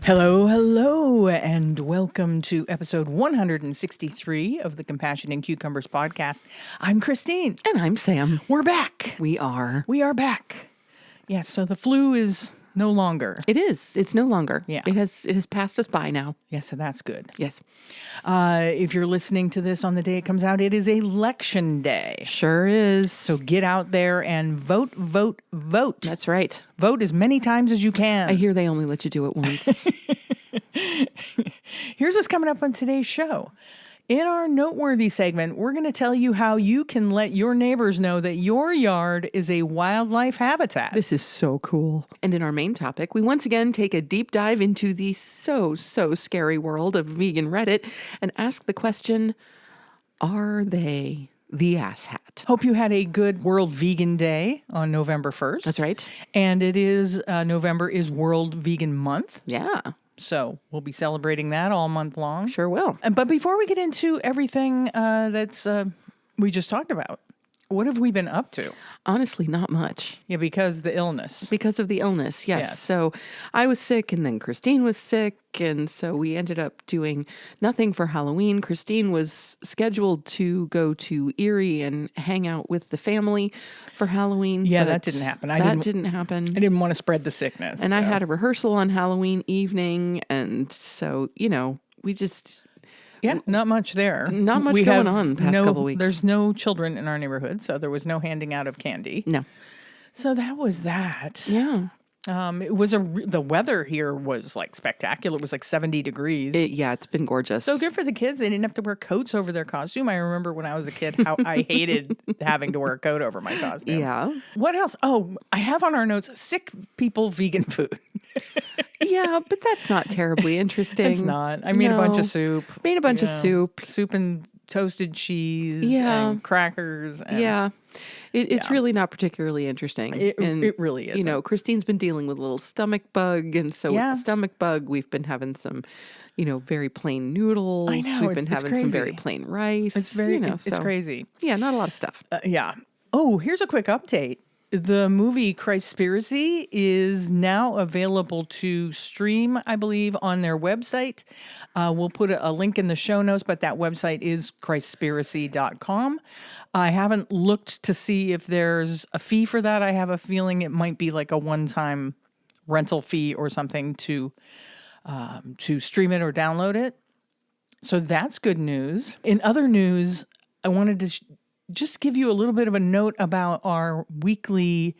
Hello, and welcome to episode 163 of the Compassion and Cucumbers podcast. I'm Christine. And I'm Sam. We're back. We are. We are back. Yes, so the flu is no longer. It is. It's no longer. Yeah. It has passed us by now. Yes, so that's good. Yes. If you're listening to this on the day it comes out, it is election day. Sure is. So get out there and vote, vote, vote. That's right. Vote as many times as you can. I hear they only let you do it once. Here's what's coming up on today's show. In our noteworthy segment, we're going to tell you how you can let your neighbors know that your yard is a wildlife habitat. This is so cool. And in our main topic, we once again take a deep dive into the so scary world of vegan Reddit and ask the question, are they the asshat? Hope you had a good World Vegan Day on November 1st. That's right. And it is, November is World Vegan Month. Yeah. So we'll be celebrating that all month long. Sure will. But before we get into everything we just talked about, what have we been up to? Honestly, not much. Yeah, because the illness. Because of the illness, yes. So I was sick and then Christine was sick. And so we ended up doing nothing for Halloween. Christine was scheduled to go to Erie and hang out with the family for Halloween. Yeah, that didn't happen. That didn't happen. I didn't want to spread the sickness. And I had a rehearsal on Halloween evening. And so, we just... Yeah, not much there. Not much going on the past couple weeks. There's no children in our neighborhood, so there was no handing out of candy. No. So that was that. Yeah. It was the weather here was like spectacular. It was like 70 degrees. It's been gorgeous. So good for the kids. They didn't have to wear coats over their costume. I remember when I was a kid how I hated having to wear a coat over my costume. Yeah. What else? Oh, I have on our notes, sick people vegan food. Yeah, but that's not terribly interesting. It's not. I made a bunch of soup. Made a bunch of soup. Soup and toasted cheese and crackers. And yeah. It's really not particularly interesting. It really is. Christine's been dealing with a little stomach bug. And so with the stomach bug, we've been having some, very plain noodles. I know. We've been having some very plain rice. It's it's crazy. Yeah, not a lot of stuff. Yeah. Oh, here's a quick update. The movie Christspiracy is now available to stream, I believe, on their website. We'll put a link in the show notes, but that website is Christspiracy.com. I haven't looked to see if there's a fee for that. I have a feeling it might be like a one-time rental fee or something to stream it or download it. So that's good news. In other news, I wanted to just give you a little bit of a note about our weekly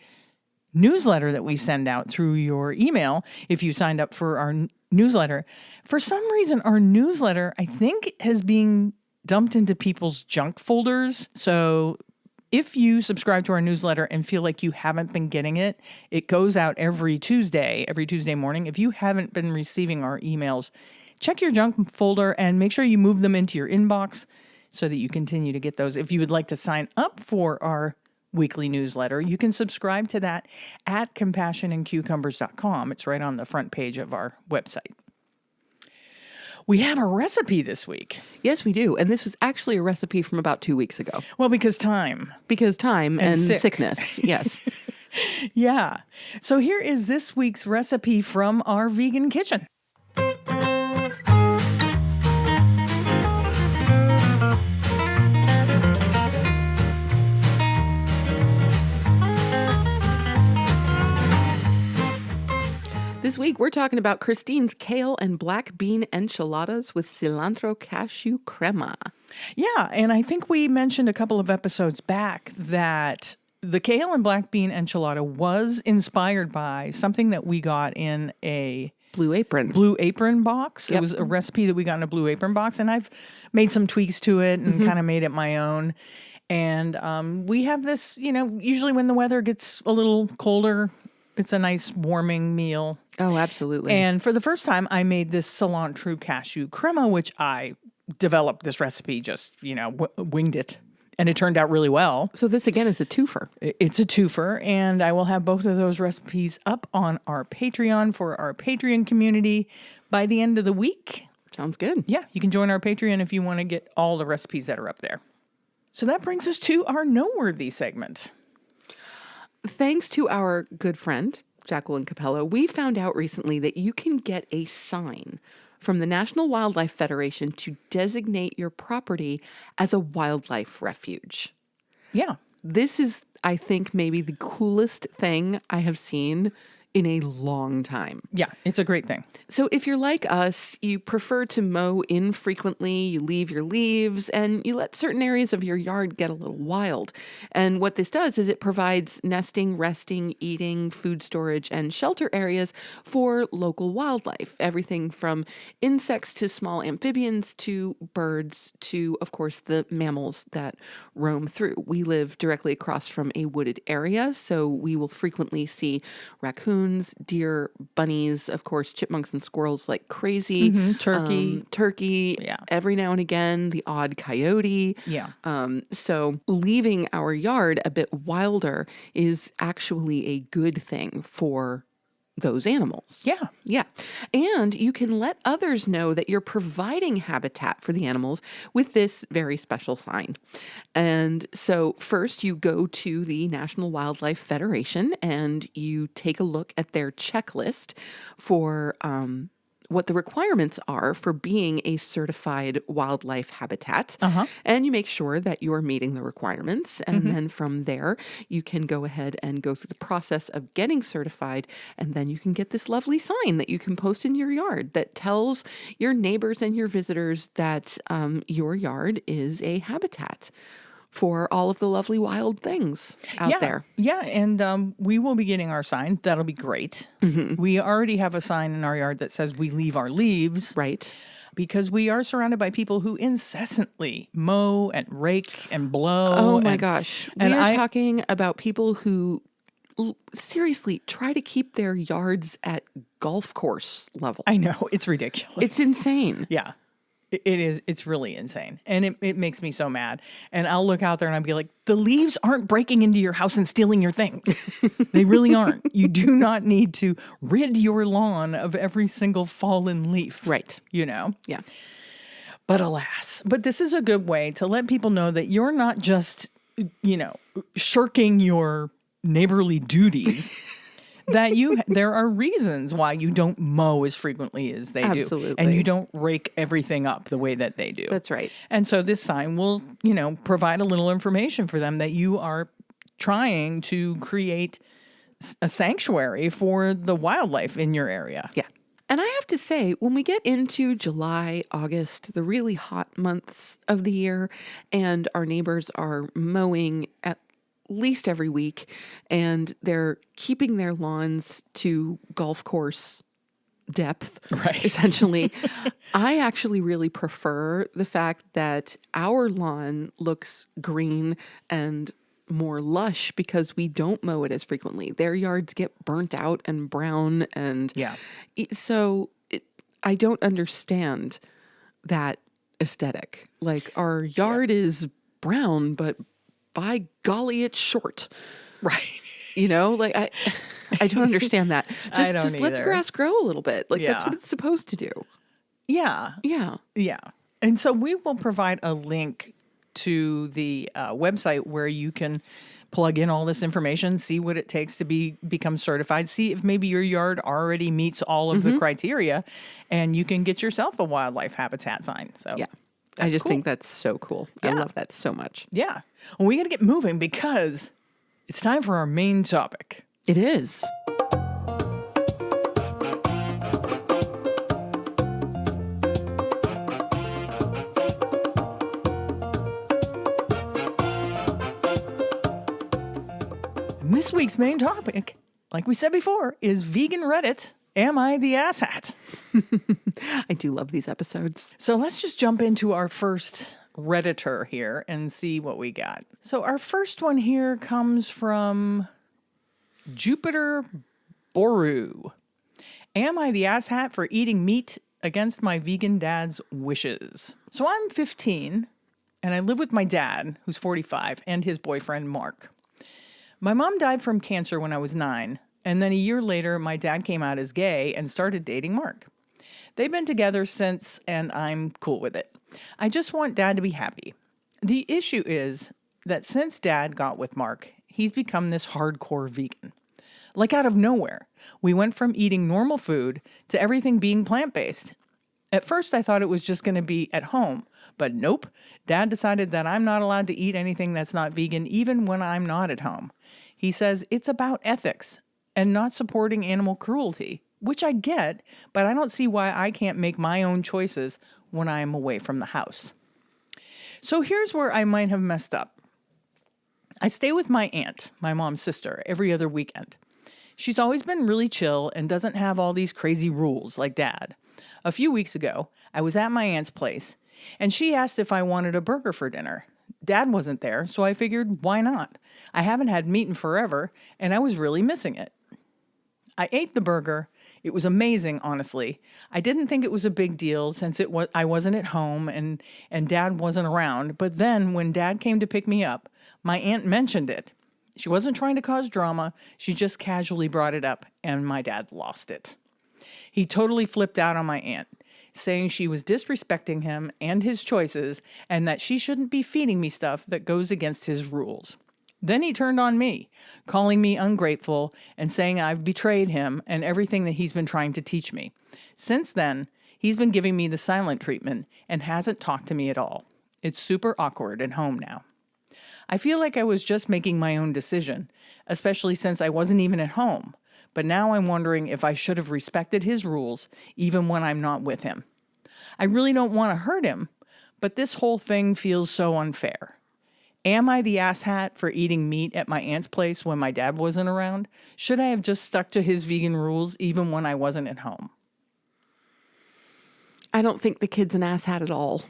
newsletter that we send out through your email if you signed up for our newsletter. For some reason, our newsletter, I think, has been dumped into people's junk folders. So if you subscribe to our newsletter and feel like you haven't been getting it, it goes out every Tuesday morning. If you haven't been receiving our emails, check your junk folder and make sure you move them into your inbox so that you continue to get those. If you would like to sign up for our weekly newsletter, you can subscribe to that at compassionandcucumbers.com. It's right on the front page of our website. We have a recipe this week. Yes, we do. And this was actually a recipe from about 2 weeks ago. Well, because time. And sickness. Yes. Yeah. So here is this week's recipe from our vegan kitchen. This week, we're talking about Christine's kale and black bean enchiladas with cilantro cashew crema. Yeah, and I think we mentioned a couple of episodes back that the kale and black bean enchilada was inspired by something that we got in a Blue Apron box. Yep. It was a recipe that we got in a Blue Apron box, and I've made some tweaks to it and kind of made it my own. And we have this, usually when the weather gets a little colder, it's a nice warming meal. Oh, absolutely. And for the first time, I made this cilantro cashew crema, which I developed this recipe, just, winged it. And it turned out really well. So this, again, is a twofer. It's a twofer, and I will have both of those recipes up on our Patreon for our Patreon community by the end of the week. Sounds good. Yeah, you can join our Patreon if you want to get all the recipes that are up there. So that brings us to our noteworthy segment. Thanks to our good friend, Jacqueline Capello, we found out recently that you can get a sign from the National Wildlife Federation to designate your property as a wildlife refuge. Yeah. This is, I think, maybe the coolest thing I have seen in a long time. Yeah, it's a great thing. So if you're like us, you prefer to mow infrequently, you leave your leaves, and you let certain areas of your yard get a little wild. And what this does is it provides nesting, resting, eating, food storage, and shelter areas for local wildlife. Everything from insects to small amphibians to birds to, of course, the mammals that roam through. We live directly across from a wooded area, so we will frequently see raccoons, deer, bunnies, of course, chipmunks and squirrels like crazy. Turkey. Yeah. Every now and again, the odd coyote. Yeah. So leaving our yard a bit wilder is actually a good thing for those animals. Yeah. Yeah. And you can let others know that you're providing habitat for the animals with this very special sign. And so first you go to the National Wildlife Federation and you take a look at their checklist for what the requirements are for being a certified wildlife habitat. And you make sure that you're meeting the requirements. And then from there, you can go ahead and go through the process of getting certified. And then you can get this lovely sign that you can post in your yard that tells your neighbors and your visitors that your yard is a habitat for all of the lovely wild things out there. Yeah, and we will be getting our sign. That'll be great. We already have a sign in our yard that says we leave our leaves. Right. Because we are surrounded by people who incessantly mow and rake and blow. Oh my gosh. We are talking about people who seriously try to keep their yards at golf course level. I know. It's ridiculous. It's insane. Yeah. It is. It's really insane. And it makes me so mad. And I'll look out there and I'll be like, the leaves aren't breaking into your house and stealing your things. They really aren't. You do not need to rid your lawn of every single fallen leaf. Right. You know? Yeah. But alas, this is a good way to let people know that you're not just, shirking your neighborly duties. There are reasons why you don't mow as frequently as they do. Absolutely. And you don't rake everything up the way that they do. That's right. And so this sign will, provide a little information for them that you are trying to create a sanctuary for the wildlife in your area. Yeah. And I have to say, when we get into July, August, the really hot months of the year, and our neighbors are mowing at least every week, and they're keeping their lawns to golf course depth, right? Essentially. I actually really prefer the fact that our lawn looks green and more lush because we don't mow it as frequently. Their yards get burnt out and brown, and so I don't understand that aesthetic. Like, our yard is brown, but by golly, it's short. Right. Like I don't understand that. Just let the grass grow a little bit. Like, that's what it's supposed to do. Yeah. Yeah. Yeah. And so we will provide a link to the website where you can plug in all this information, see what it takes to become certified, see if maybe your yard already meets all of the criteria, and you can get yourself a wildlife habitat sign. So yeah. I just think that's so cool. Yeah. I love that so much. Yeah. Well, we got to get moving because it's time for our main topic. It is. And this week's main topic, like we said before, is vegan Reddit. Am I the asshat? I do love these episodes. So let's just jump into our first Redditor here and see what we got. So our first one here comes from Jupiter Boru. Am I the asshat for eating meat against my vegan dad's wishes? So I'm 15 and I live with my dad, who's 45, and his boyfriend, Mark. My mom died from cancer when I was 9. And then a year later, my dad came out as gay and started dating Mark. They've been together since, and I'm cool with it. I just want Dad to be happy. The issue is that since Dad got with Mark, he's become this hardcore vegan. like out of nowhere. We went from eating normal food to everything being plant-based. At first, I thought it was just going to be at home, but nope. Dad decided that I'm not allowed to eat anything that's not vegan, even when I'm not at home. He says it's about ethics and not supporting animal cruelty, which I get, but I don't see why I can't make my own choices when I am away from the house. So here's where I might have messed up. I stay with my aunt, my mom's sister, every other weekend. She's always been really chill and doesn't have all these crazy rules like Dad. A few weeks ago, I was at my aunt's place, and she asked if I wanted a burger for dinner. Dad wasn't there, so I figured, why not? I haven't had meat in forever, and I was really missing it. I ate the burger. It was amazing, honestly. I didn't think it was a big deal since I wasn't at home and Dad wasn't around. But then when Dad came to pick me up, my aunt mentioned it. She wasn't trying to cause drama. She just casually brought it up, and my dad lost it. He totally flipped out on my aunt, saying she was disrespecting him and his choices and that she shouldn't be feeding me stuff that goes against his rules. Then he turned on me, calling me ungrateful and saying I've betrayed him and everything that he's been trying to teach me. Since then, he's been giving me the silent treatment and hasn't talked to me at all. It's super awkward at home now. I feel like I was just making my own decision, especially since I wasn't even at home. But now I'm wondering if I should have respected his rules even when I'm not with him. I really don't want to hurt him, but this whole thing feels so unfair. Am I the asshat for eating meat at my aunt's place when my dad wasn't around? Should I have just stuck to his vegan rules even when I wasn't at home? I don't think the kid's an asshat at all.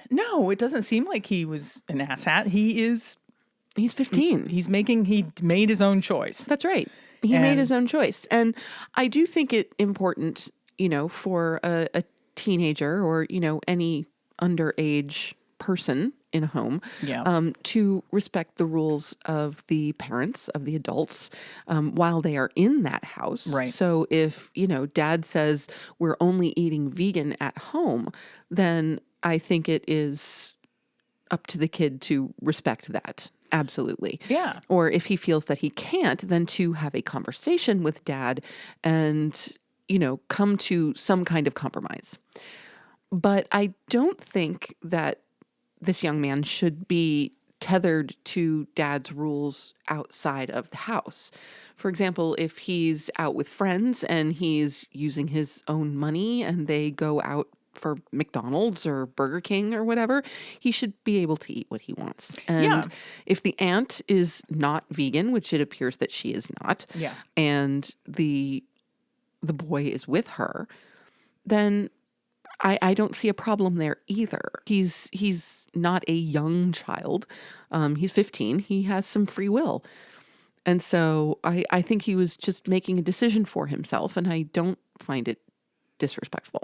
No, it doesn't seem like he was an asshat. He's 15. He made his own choice. That's right. He made his own choice. And I do think it important, for a teenager or, any underage person in a home, to respect the rules of the parents, of the adults, while they are in that house. Right. So if, dad says we're only eating vegan at home, then I think it is up to the kid to respect that. Absolutely. Yeah. Or if he feels that he can't, then to have a conversation with dad and, come to some kind of compromise. But I don't think that this young man should be tethered to dad's rules outside of the house. For example, if he's out with friends and he's using his own money and they go out for McDonald's or Burger King or whatever, he should be able to eat what he wants. And if the aunt is not vegan, which it appears that she is not, and the boy is with her, then I don't see a problem there either. He's not a young child. He's 15. He has some free will. And so I think he was just making a decision for himself, and I don't find it disrespectful.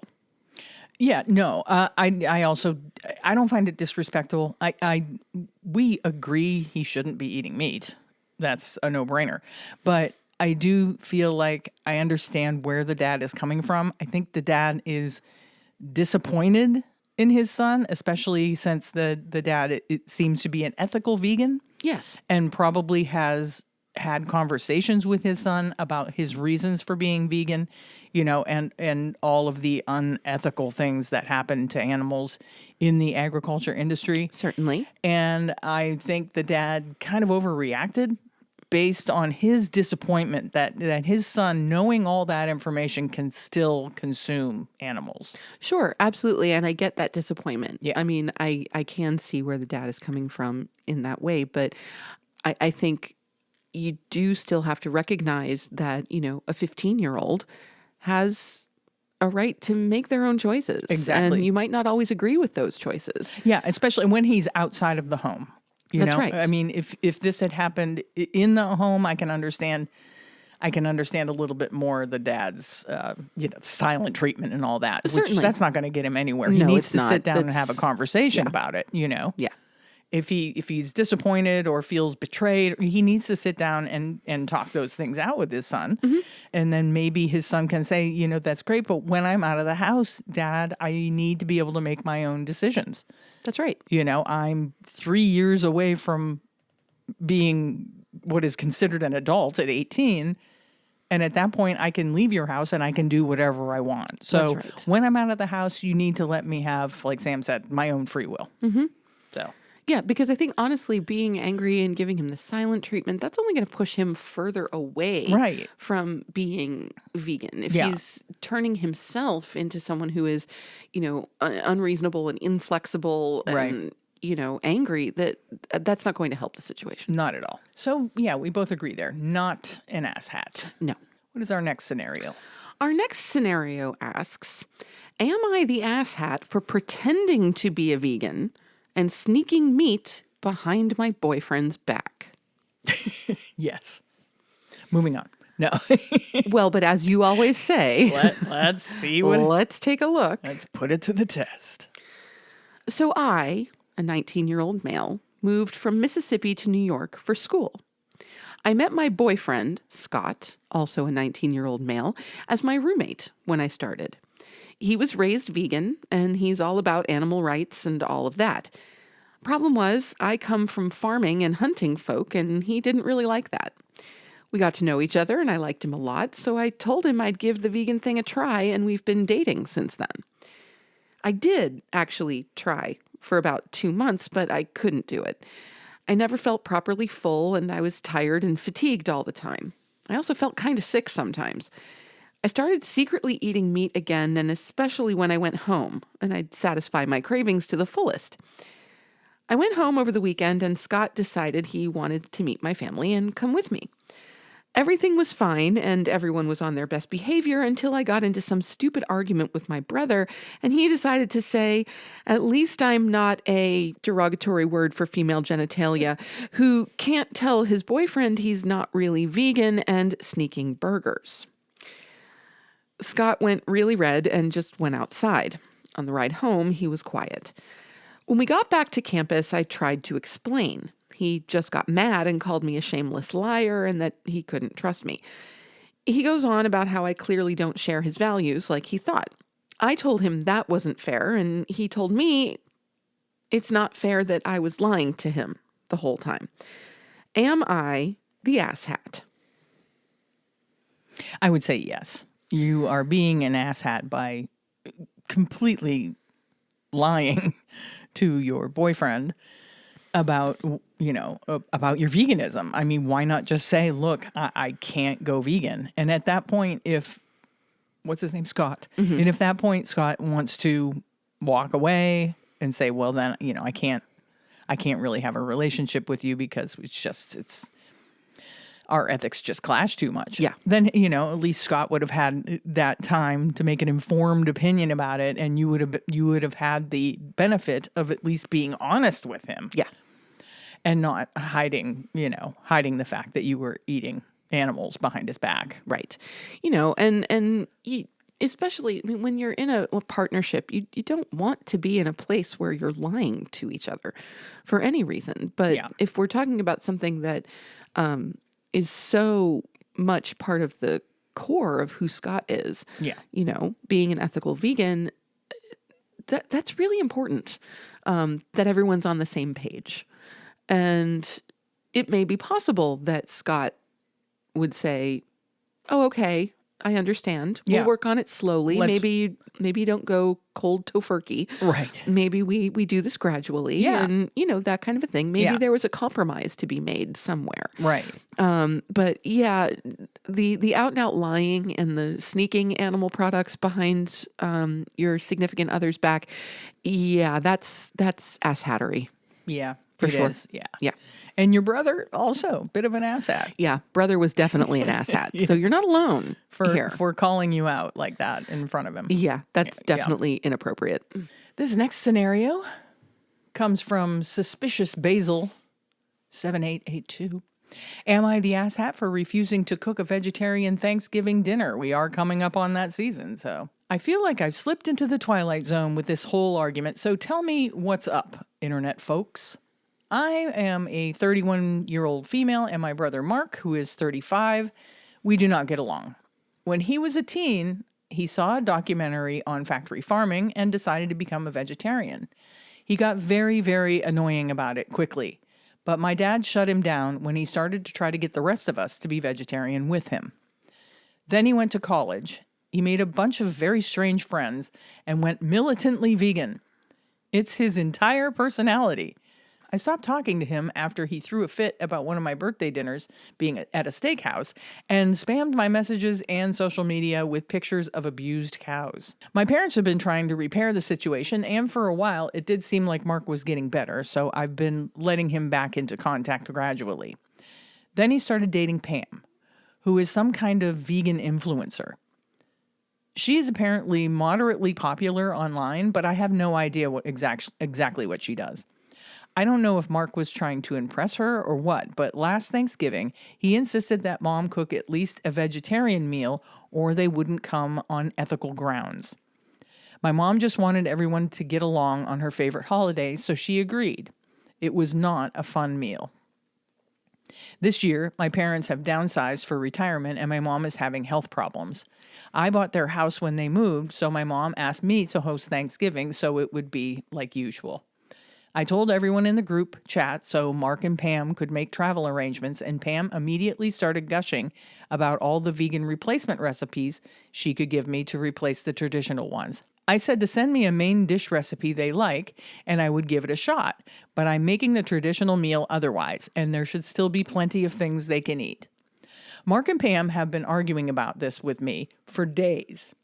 Yeah, no, I don't find it disrespectful. We agree he shouldn't be eating meat. That's a no-brainer. But I do feel like I understand where the dad is coming from. I think the dad is disappointed in his son, especially since the dad, it seems to be an ethical vegan. Yes. And probably has had conversations with his son about his reasons for being vegan, and all of the unethical things that happen to animals in the agriculture industry. Certainly. And I think the dad kind of overreacted based on his disappointment that his son, knowing all that information, can still consume animals. Sure, absolutely. And I get that disappointment. Yeah. I mean, I can see where the dad is coming from in that way, but I think you do still have to recognize that, a 15-year-old has a right to make their own choices. Exactly. And you might not always agree with those choices. Yeah, especially when he's outside of the home. That's right. I mean, if this had happened in the home, I can understand a little bit more the dad's, silent treatment and all that. Certainly. Which that's not going to get him anywhere. He No, needs it's to not. sit down and have a conversation Yeah. about it. Yeah. If he's disappointed or feels betrayed, he needs to sit down and talk those things out with his son. Mm-hmm. And then maybe his son can say, that's great, but when I'm out of the house, Dad, I need to be able to make my own decisions. That's right. I'm 3 years away from being what is considered an adult at 18. And at that point, I can leave your house and I can do whatever I want. So That's right. when I'm out of the house, you need to let me have, like Sam said, my own free will. Mm-hmm. So. Yeah, because I think honestly, being angry and giving him the silent treatment, that's only going to push him further away from being vegan. If he's turning himself into someone who is, unreasonable and inflexible and, angry, that's not going to help the situation. Not at all. So, yeah, we both agree there. Not an asshat. No. What is our next scenario? Our next scenario asks, am I the asshat for pretending to be a vegan and sneaking meat behind my boyfriend's back? Yes. Moving on. No. Well, but as you always say, let's see let's take a look. Let's put it to the test. So I, a 19-year-old male, moved from Mississippi to New York for school. I met my boyfriend, Scott, also a 19-year-old male, as my roommate when I started. He was raised vegan, and he's all about animal rights and all of that. Problem was, I come from farming and hunting folk, and he didn't really like that. We got to know each other, and I liked him a lot, so I told him I'd give the vegan thing a try, and we've been dating since then. I did actually try for about 2 months, but I couldn't do it. I never felt properly full, and I was tired and fatigued all the time. I also felt kind of sick sometimes. I started secretly eating meat again, and especially when I went home, and I'd satisfy my cravings to the fullest. I went home over the weekend, and Scott decided he wanted to meet my family and come with me. Everything was fine, and everyone was on their best behavior until I got into some stupid argument with my brother, and he decided to say, at least I'm not a derogatory word for female genitalia, who can't tell his boyfriend he's not really vegan and sneaking burgers. Scott went really red and just went outside. On the ride home, he was quiet. When we got back to campus, I tried to explain. He just got mad and called me a shameless liar and that he couldn't trust me. He goes on about how I clearly don't share his values like he thought. I told him that wasn't fair, and he told me it's not fair that I was lying to him the whole time. Am I the asshat? I would say yes. You are being an asshat by completely lying to your boyfriend about about your veganism. I mean, why not just say, look, I can't go vegan. And at that point, what's his name? Scott. Mm-hmm. And if that point Scott wants to walk away and say, well, then, I can't really have a relationship with you because it's our ethics just clash too much. Yeah. Then, at least Scott would have had that time to make an informed opinion about it. And you would have had the benefit of at least being honest with him. Yeah. And not hiding the fact that you were eating animals behind his back. Right. Especially when you're in a partnership, you don't want to be in a place where you're lying to each other for any reason. But if we're talking about something that is so much part of the core of who Scott is, being an ethical vegan, that's really important, that everyone's on the same page. And it may be possible that Scott would say, oh, okay, I understand. We'll work on it slowly. Maybe you don't go cold tofurkey. Right. Maybe we do this gradually. Yeah. And, that kind of a thing. Maybe there was a compromise to be made somewhere. Right. But the out and out lying and the sneaking animal products behind your significant other's back, that's asshattery. Yeah. For sure. Is. Yeah. And your brother also, bit of an asshat. Yeah, brother was definitely an asshat. So you're not alone for calling you out like that in front of him. Yeah, that's definitely inappropriate. This next scenario comes from Suspicious Basil 7882. Am I the asshat for refusing to cook a vegetarian Thanksgiving dinner? We are coming up on that season, so I feel like I've slipped into the twilight zone with this whole argument. So tell me what's up, internet folks. I am a 31-year-old female, and my brother Mark, who is 35, we do not get along. When he was a teen, he saw a documentary on factory farming and decided to become a vegetarian. He got very, very annoying about it quickly, But my dad shut him down when he started to try to get the rest of us to be vegetarian with him. Then he went to college. He made a bunch of very strange friends and went militantly vegan. It's his entire personality. I stopped talking to him after he threw a fit about one of my birthday dinners being at a steakhouse and spammed my messages and social media with pictures of abused cows. My parents have been trying to repair the situation, and for a while it did seem like Mark was getting better, so I've been letting him back into contact gradually. Then he started dating Pam, who is some kind of vegan influencer. She is apparently moderately popular online, but I have no idea what exactly what she does. I don't know if Mark was trying to impress her or what, but last Thanksgiving, he insisted that Mom cook at least a vegetarian meal or they wouldn't come on ethical grounds. My mom just wanted everyone to get along on her favorite holiday, so she agreed. It was not a fun meal. This year, my parents have downsized for retirement and my mom is having health problems. I bought their house when they moved, so my mom asked me to host Thanksgiving so it would be like usual. I told everyone in the group chat so Mark and Pam could make travel arrangements, and Pam immediately started gushing about all the vegan replacement recipes she could give me to replace the traditional ones. I said to send me a main dish recipe they like, and I would give it a shot, but I'm making the traditional meal otherwise, and there should still be plenty of things they can eat. Mark and Pam have been arguing about this with me for days.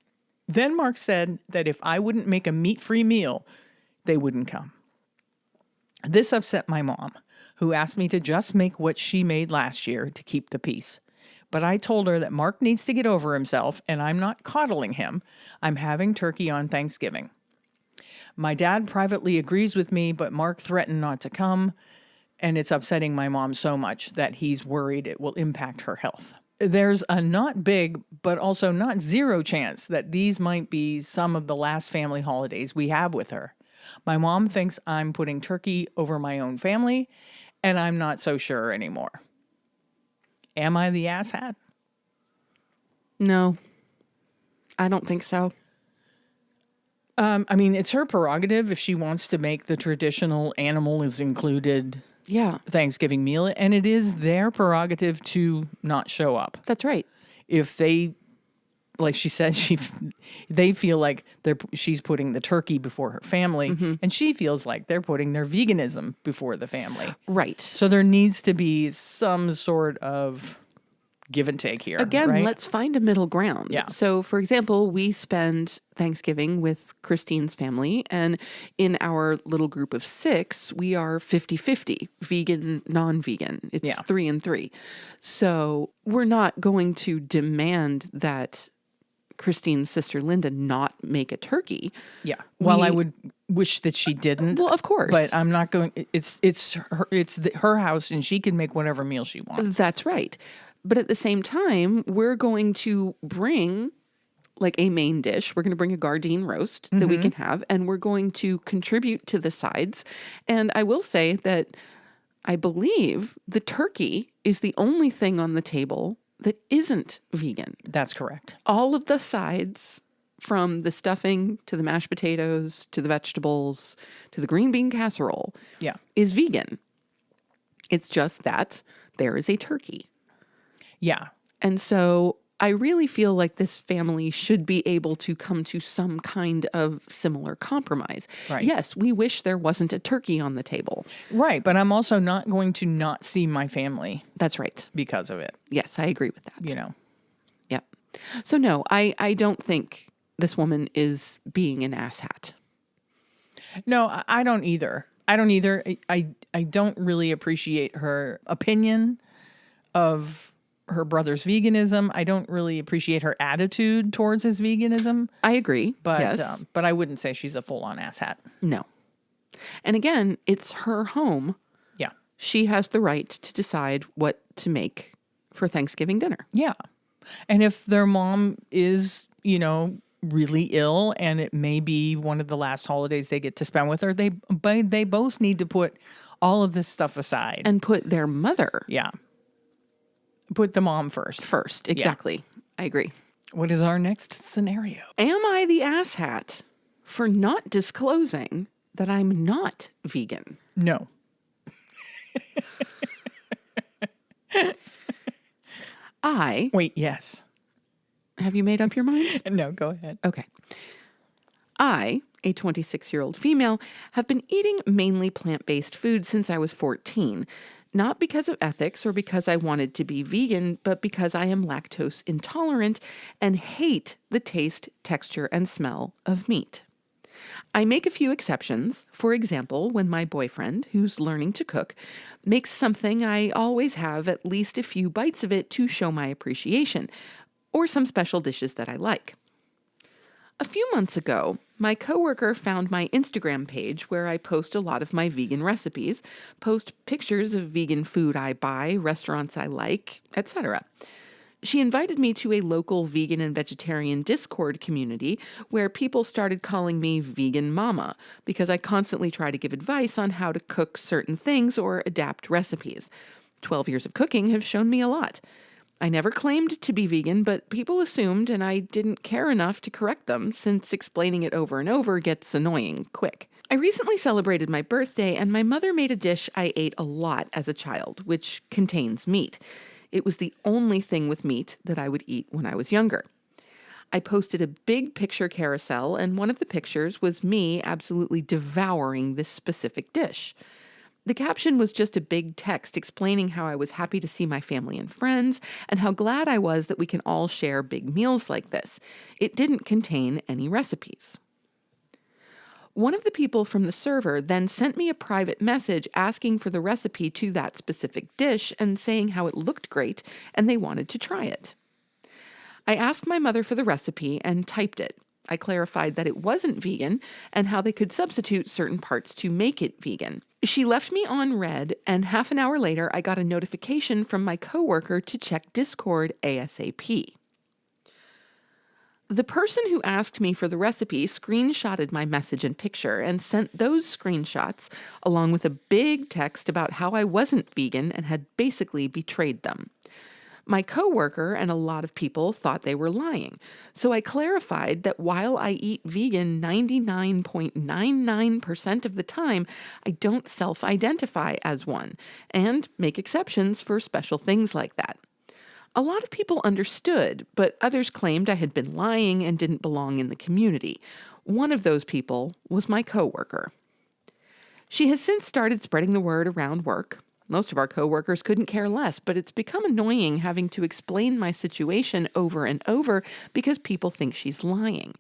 Then Mark said that if I wouldn't make a meat-free meal, they wouldn't come. This upset my mom, who asked me to just make what she made last year to keep the peace. But I told her that Mark needs to get over himself, and I'm not coddling him. I'm having turkey on Thanksgiving. My dad privately agrees with me, but Mark threatened not to come, and it's upsetting my mom so much that he's worried it will impact her health. There's a not big, but also not zero chance that these might be some of the last family holidays we have with her. My mom thinks I'm putting turkey over my own family, and I'm not so sure anymore. Am I the asshat? No, I don't think so. I mean, it's her prerogative if she wants to make the traditional animal is included Thanksgiving meal, and it is their prerogative to not show up. That's right. If they, like she said, they feel like she's putting the turkey before her family, and she feels like they're putting their veganism before the family. Right. So there needs to be some sort of give and take here. Again, right? Let's find a middle ground. Yeah. So, for example, we spend Thanksgiving with Christine's family, and in our little group of 6, we are 50-50, vegan, non-vegan. It's 3 and 3. So we're not going to demand that Christine's sister Linda not make a turkey. Yeah. Well, I would wish that she didn't. Well, of course. But I'm not going. It's her house, and she can make whatever meal she wants. That's right. But at the same time, we're going to bring like a main dish. We're going to bring a Gardein roast that we can have, and we're going to contribute to the sides. And I will say that I believe the turkey is the only thing on the table that isn't vegan. That's correct. All of the sides, from the stuffing to the mashed potatoes to the vegetables to the green bean casserole, is vegan. It's just that there is a turkey. Yeah. And so I really feel like this family should be able to come to some kind of similar compromise. Right. Yes, we wish there wasn't a turkey on the table. Right. But I'm also not going to not see my family. That's right. Because of it. Yes, I agree with that. You know. Yep. So no, I don't think this woman is being an asshat. No, I don't either. I don't really appreciate her opinion of her brother's veganism. I don't really appreciate her attitude towards his veganism. I agree. But yes. But I wouldn't say she's a full-on asshat. No. And again, it's her home. Yeah. She has the right to decide what to make for Thanksgiving dinner. Yeah. And if their mom is, really ill and it may be one of the last holidays they get to spend with her, they both need to put all of this stuff aside. And put their mother. Yeah. Put the mom first. First, exactly. Yeah. I agree. What is our next scenario? Am I the asshat for not disclosing that I'm not vegan? No. Wait, yes. Have you made up your mind? No, go ahead. Okay. I, a 26-year-old female, have been eating mainly plant-based food since I was 14, not because of ethics or because I wanted to be vegan, but because I am lactose intolerant and hate the taste, texture, and smell of meat. I make a few exceptions. For example, when my boyfriend, who's learning to cook, makes something, I always have at least a few bites of it to show my appreciation, or some special dishes that I like. A few months ago, my coworker found my Instagram page where I post a lot of my vegan recipes, post pictures of vegan food I buy, restaurants I like, etc. She invited me to a local vegan and vegetarian Discord community where people started calling me Vegan Mama because I constantly try to give advice on how to cook certain things or adapt recipes. 12 years of cooking have shown me a lot. I never claimed to be vegan, but people assumed, and I didn't care enough to correct them since explaining it over and over gets annoying quick. I recently celebrated my birthday, and my mother made a dish I ate a lot as a child, which contains meat. It was the only thing with meat that I would eat when I was younger. I posted a big picture carousel, and one of the pictures was me absolutely devouring this specific dish. The caption was just a big text explaining how I was happy to see my family and friends and how glad I was that we can all share big meals like this. It didn't contain any recipes. One of the people from the server then sent me a private message asking for the recipe to that specific dish and saying how it looked great and they wanted to try it. I asked my mother for the recipe and typed it. I clarified that it wasn't vegan and how they could substitute certain parts to make it vegan. She left me on read, and half an hour later, I got a notification from my coworker to check Discord ASAP. The person who asked me for the recipe screenshotted my message and picture and sent those screenshots along with a big text about how I wasn't vegan and had basically betrayed them. My coworker and a lot of people thought they were lying, so I clarified that while I eat vegan 99.99% of the time, I don't self-identify as one, and make exceptions for special things like that. A lot of people understood, but others claimed I had been lying and didn't belong in the community. One of those people was my coworker. She has since started spreading the word around work. Most of our coworkers couldn't care less, but it's become annoying having to explain my situation over and over because people think she's lying.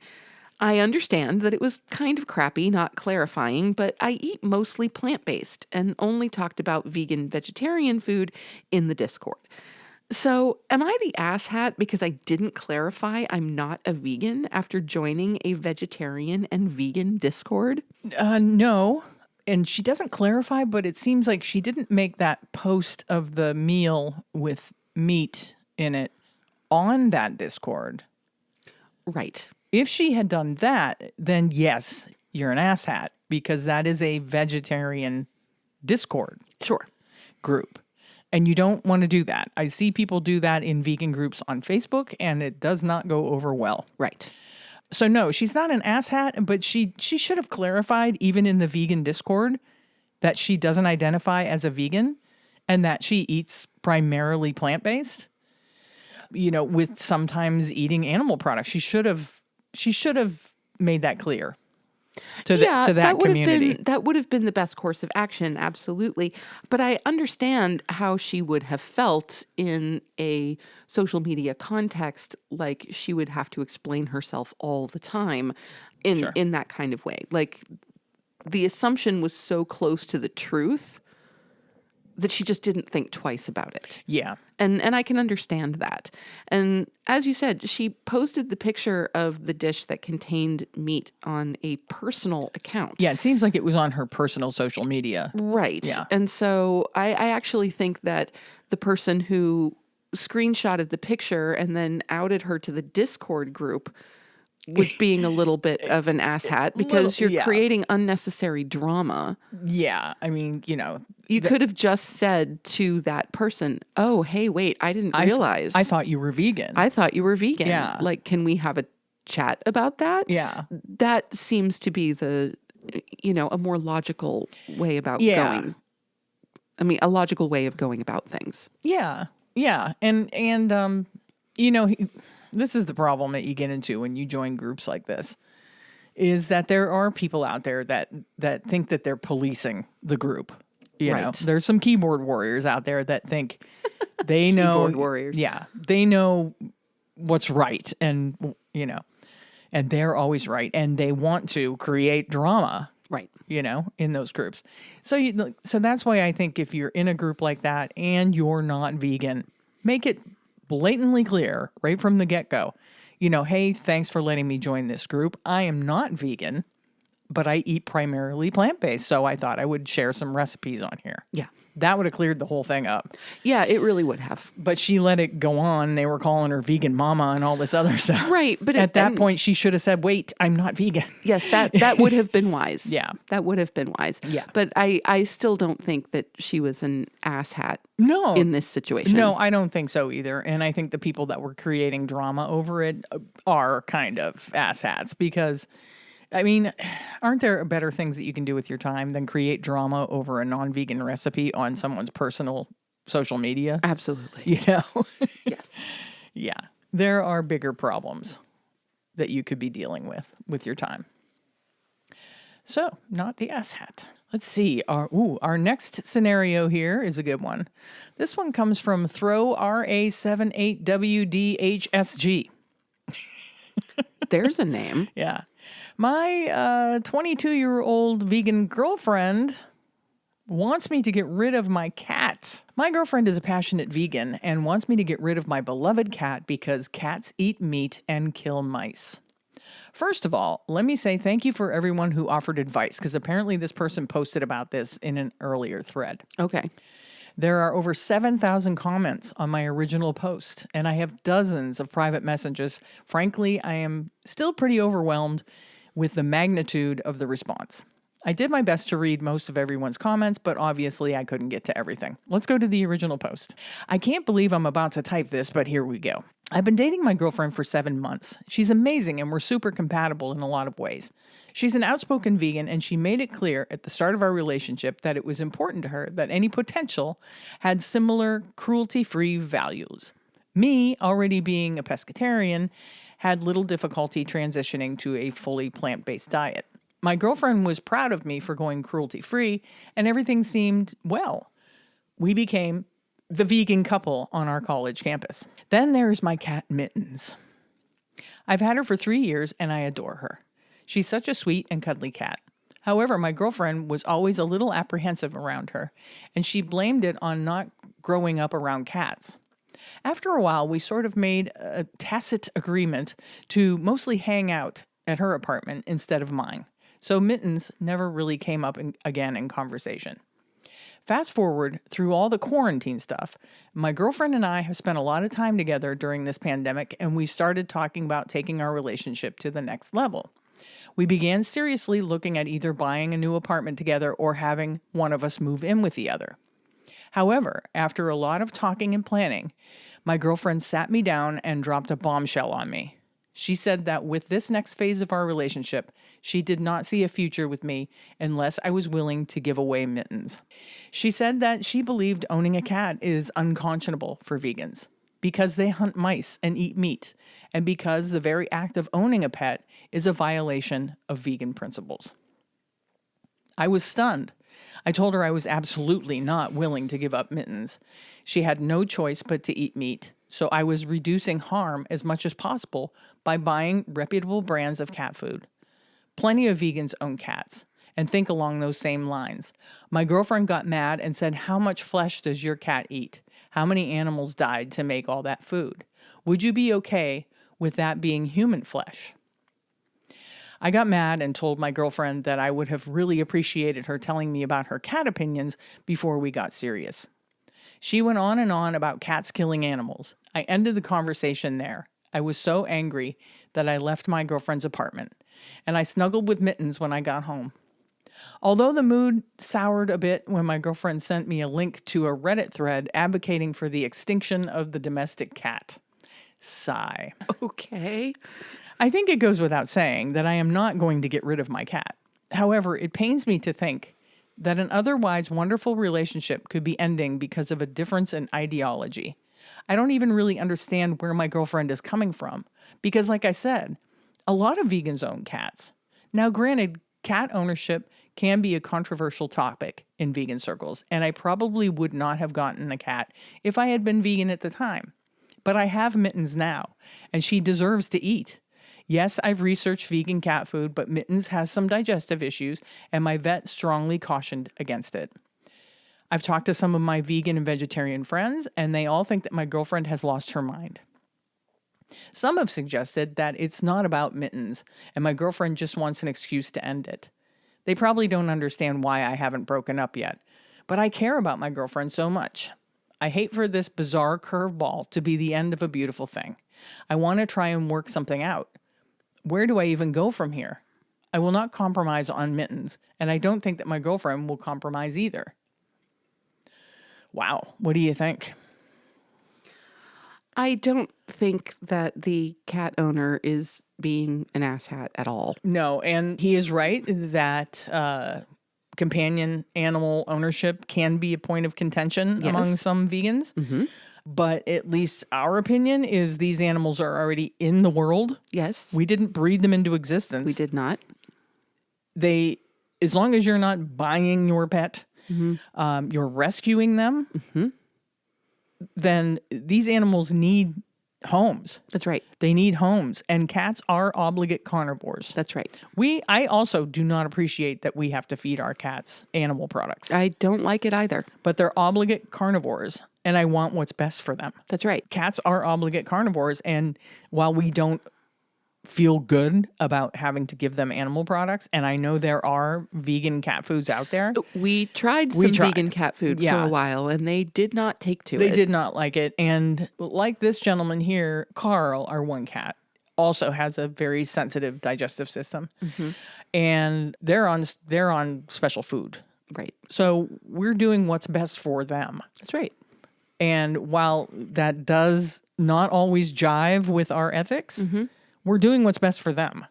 I understand that it was kind of crappy not clarifying, but I eat mostly plant-based and only talked about vegan vegetarian food in the Discord. So, am I the asshat because I didn't clarify I'm not a vegan after joining a vegetarian and vegan Discord? No. And she doesn't clarify, but it seems like she didn't make that post of the meal with meat in it on that Discord. Right. If she had done that, then yes, you're an asshat because that is a vegetarian Discord group. And you don't want to do that. I see people do that in vegan groups on Facebook, and it does not go over well. Right. So no, she's not an asshat, but she should have clarified even in the vegan Discord that she doesn't identify as a vegan and that she eats primarily plant-based, with sometimes eating animal products. She should have made that clear to that community. That would have been the best course of action, absolutely. But I understand how she would have felt in a social media context, like she would have to explain herself all the time in that kind of way. Like the assumption was so close to the truth that she just didn't think twice about it. Yeah. And I can understand that. And as you said, she posted the picture of the dish that contained meat on a personal account. Yeah, it seems like it was on her personal social media. Right. Yeah. And so I actually think that the person who screenshotted the picture and then outed her to the Discord group was being a little bit of an asshat because you're creating unnecessary drama. Yeah. I mean, you could have just said to that person, oh, hey, wait, I didn't realize. I thought you were vegan. I thought you were vegan. Yeah. Like, can we have a chat about that? Yeah. That seems to be a more logical way about going. I mean, a logical way of going about things. Yeah. Yeah, this is the problem that you get into when you join groups like this, is that there are people out there that think that they're policing the group. Right. There's some keyboard warriors out there that think they Keyboard know, warriors. yeah, they know what's right, and they're always right, and they want to create drama, Right. in those groups. So that's why I think if you're in a group like that and you're not vegan, make it blatantly clear right from the get-go. Hey, thanks for letting me join this group. I am not vegan, but I eat primarily plant-based, so I thought I would share some recipes on here. Yeah. That would have cleared the whole thing up. Yeah, it really would have. But she let it go on. They were calling her vegan mama and all this other stuff. Right, but at that point, she should have said, "Wait, I'm not vegan." Yes, that would have been wise. Yeah. That would have been wise. Yeah. But I still don't think that she was an asshat No. in this situation. No, I don't think so either. And I think the people that were creating drama over it are kind of asshats because, aren't there better things that you can do with your time than create drama over a non-vegan recipe on someone's personal social media? Absolutely. Yes. Yeah. There are bigger problems that you could be dealing with your time. So, not the asshat. Let's see. Our next scenario here is a good one. This one comes from Throw RA78WDHSG. There's a name. Yeah. My 22-year-old vegan girlfriend wants me to get rid of my cat. My girlfriend is a passionate vegan and wants me to get rid of my beloved cat because cats eat meat and kill mice. First of all, let me say thank you for everyone who offered advice, because apparently this person posted about this in an earlier thread. Okay. There are over 7,000 comments on my original post, and I have dozens of private messages. Frankly, I am still pretty overwhelmed with the magnitude of the response. I did my best to read most of everyone's comments, but obviously I couldn't get to everything. Let's go to the original post. I can't believe I'm about to type this, but here we go. I've been dating my girlfriend for 7 months. She's amazing and we're super compatible in a lot of ways. She's an outspoken vegan and she made it clear at the start of our relationship that it was important to her that any potential had similar cruelty-free values. Me, already being a pescatarian, had little difficulty transitioning to a fully plant-based diet. My girlfriend was proud of me for going cruelty-free, and everything seemed well. We became the vegan couple on our college campus. Then there's my cat, Mittens. I've had her for 3 years, and I adore her. She's such a sweet and cuddly cat. However, my girlfriend was always a little apprehensive around her, and she blamed it on not growing up around cats. After a while, we sort of made a tacit agreement to mostly hang out at her apartment instead of mine. So Mittens never really came up again in conversation. Fast forward through all the quarantine stuff, my girlfriend and I have spent a lot of time together during this pandemic, and we started talking about taking our relationship to the next level. We began seriously looking at either buying a new apartment together or having one of us move in with the other. However, after a lot of talking and planning, my girlfriend sat me down and dropped a bombshell on me. She said that with this next phase of our relationship, she did not see a future with me unless I was willing to give away Mittens. She said that she believed owning a cat is unconscionable for vegans because they hunt mice and eat meat, and because the very act of owning a pet is a violation of vegan principles. I was stunned. I told her I was absolutely not willing to give up Mittens. She had no choice but to eat meat, so I was reducing harm as much as possible by buying reputable brands of cat food. Plenty of vegans own cats and think along those same lines. My girlfriend got mad and said, "How much flesh does your cat eat? How many animals died to make all that food? Would you be okay with that being human flesh?" I got mad and told my girlfriend that I would have really appreciated her telling me about her cat opinions before we got serious. She went on and on about cats killing animals. I ended the conversation there. I was so angry that I left my girlfriend's apartment, and I snuggled with Mittens when I got home. Although the mood soured a bit when my girlfriend sent me a link to a Reddit thread advocating for the extinction of the domestic cat. Sigh. Okay. I think it goes without saying that I am not going to get rid of my cat. However, it pains me to think that an otherwise wonderful relationship could be ending because of a difference in ideology. I don't even really understand where my girlfriend is coming from because, like I said, a lot of vegans own cats. Now, granted, cat ownership can be a controversial topic in vegan circles, and I probably would not have gotten a cat if I had been vegan at the time. But I have Mittens now, and she deserves to eat. Yes, I've researched vegan cat food, but Mittens has some digestive issues, and my vet strongly cautioned against it. I've talked to some of my vegan and vegetarian friends, and they all think that my girlfriend has lost her mind. Some have suggested that it's not about Mittens, and my girlfriend just wants an excuse to end it. They probably don't understand why I haven't broken up yet, but I care about my girlfriend so much. I hate for this bizarre curveball to be the end of a beautiful thing. I want to try and work something out. Where do I even go from here? I will not compromise on Mittens, and I don't think that my girlfriend will compromise either. Wow, what do you think? I don't think that the cat owner is being an asshat at all. No, and he is right that companion animal ownership can be a point of contention among some vegans. Mm-hmm. But at least our opinion is these animals are already in the world. Yes. We didn't breed them into existence. We did not. As long as you're not buying your pet, you're rescuing them, then these animals need homes. That's right. They need homes, and cats are obligate carnivores. That's right. I also do not appreciate that we have to feed our cats animal products. I don't like it either. But they're obligate carnivores, and I want what's best for them. That's right. Cats are obligate carnivores, and while we don't feel good about having to give them animal products, and I know there are vegan cat foods out there. We tried some vegan cat food for a while, and they did not take to it. They did not like it. And like this gentleman here, Carl, our one cat, also has a very sensitive digestive system. And they're on special food. Right. So we're doing what's best for them. That's right. And while that does not always jive with our ethics, we're doing what's best for them.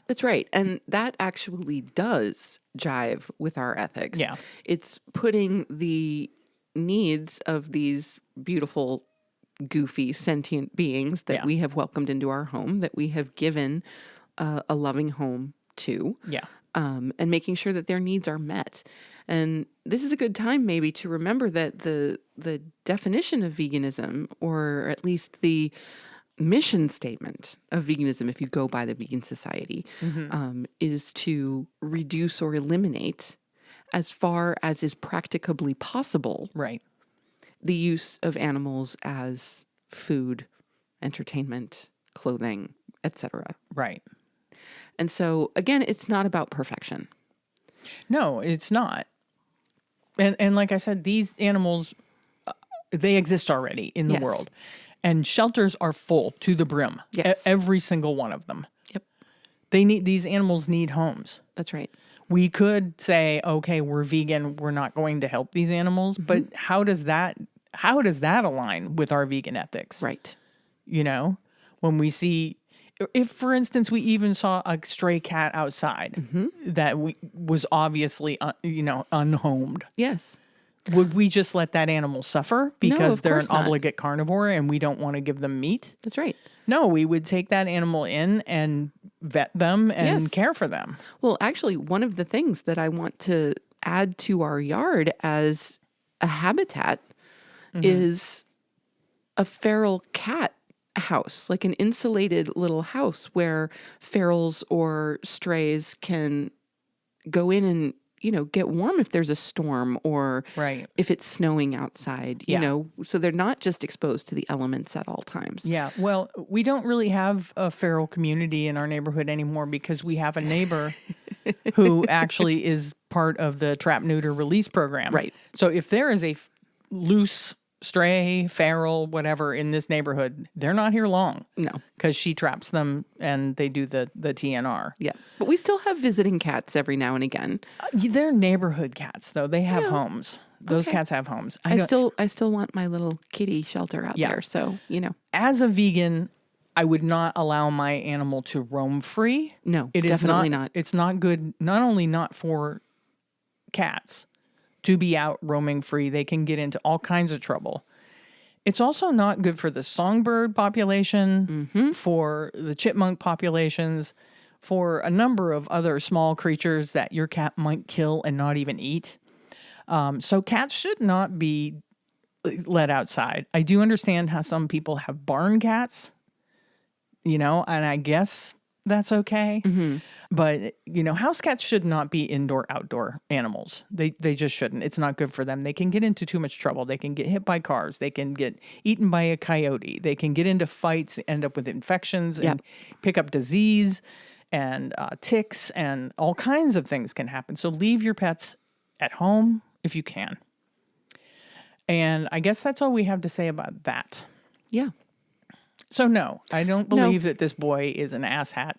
That's right. And that actually does jive with our ethics. Yeah. It's putting the needs of these beautiful, goofy, sentient beings that we have welcomed into our home, that we have given a loving home to. Yeah. And making sure that their needs are met. And this is a good time maybe to remember that the definition of veganism, or at least the mission statement of veganism, if you go by the Vegan Society, is to reduce or eliminate, as far as is practicably possible, the use of animals as food, entertainment, clothing, etc. Right. And so, again, it's not about perfection. No, it's not. And like I said, these animals, they exist already in the world. And shelters are full to the brim. Yes. Every single one of them. Yep. These animals need homes. That's right. We could say, okay, we're vegan, we're not going to help these animals, but how does that align with our vegan ethics? Right. You know, when we see, if for instance we even saw a stray cat outside that was obviously unhomed. Yes. Would we just let that animal suffer because they're an not. obligate carnivore and we don't want to give them meat? That's right. No, we would take that animal in and vet them and care for them. Well, actually, one of the things that I want to add to our yard as a habitat is a feral cat house, like an insulated little house where ferals or strays can go in and get warm if there's a storm or if it's snowing outside, you know, so they're not just exposed to the elements at all times. Yeah. Well, we don't really have a feral community in our neighborhood anymore because we have a neighbor who actually is part of the trap, neuter, release program. Right. So if there is a loose, stray, feral, whatever in this neighborhood, they're not here long. No. Because she traps them and they do the TNR. Yeah. But we still have visiting cats every now and again. They're neighborhood cats, though. They have homes. Those cats have homes. I still want my little kitty shelter out there. So, As a vegan, I would not allow my animal to roam free. No, it is definitely not. It's not good, not only not for cats to be out roaming free. They can get into all kinds of trouble. It's also not good for the songbird population, for the chipmunk populations, for a number of other small creatures that your cat might kill and not even eat. So cats should not be let outside. I do understand how some people have barn cats, and I guess that's okay. But, house cats should not be outdoor animals. They just shouldn't. It's not good for them. They can get into too much trouble. They can get hit by cars. They can get eaten by a coyote. They can get into fights, end up with infections and pick up disease and ticks, and all kinds of things can happen. So leave your pets at home if you can. And I guess that's all we have to say about that. Yeah. So no, I don't believe that this boy is an asshat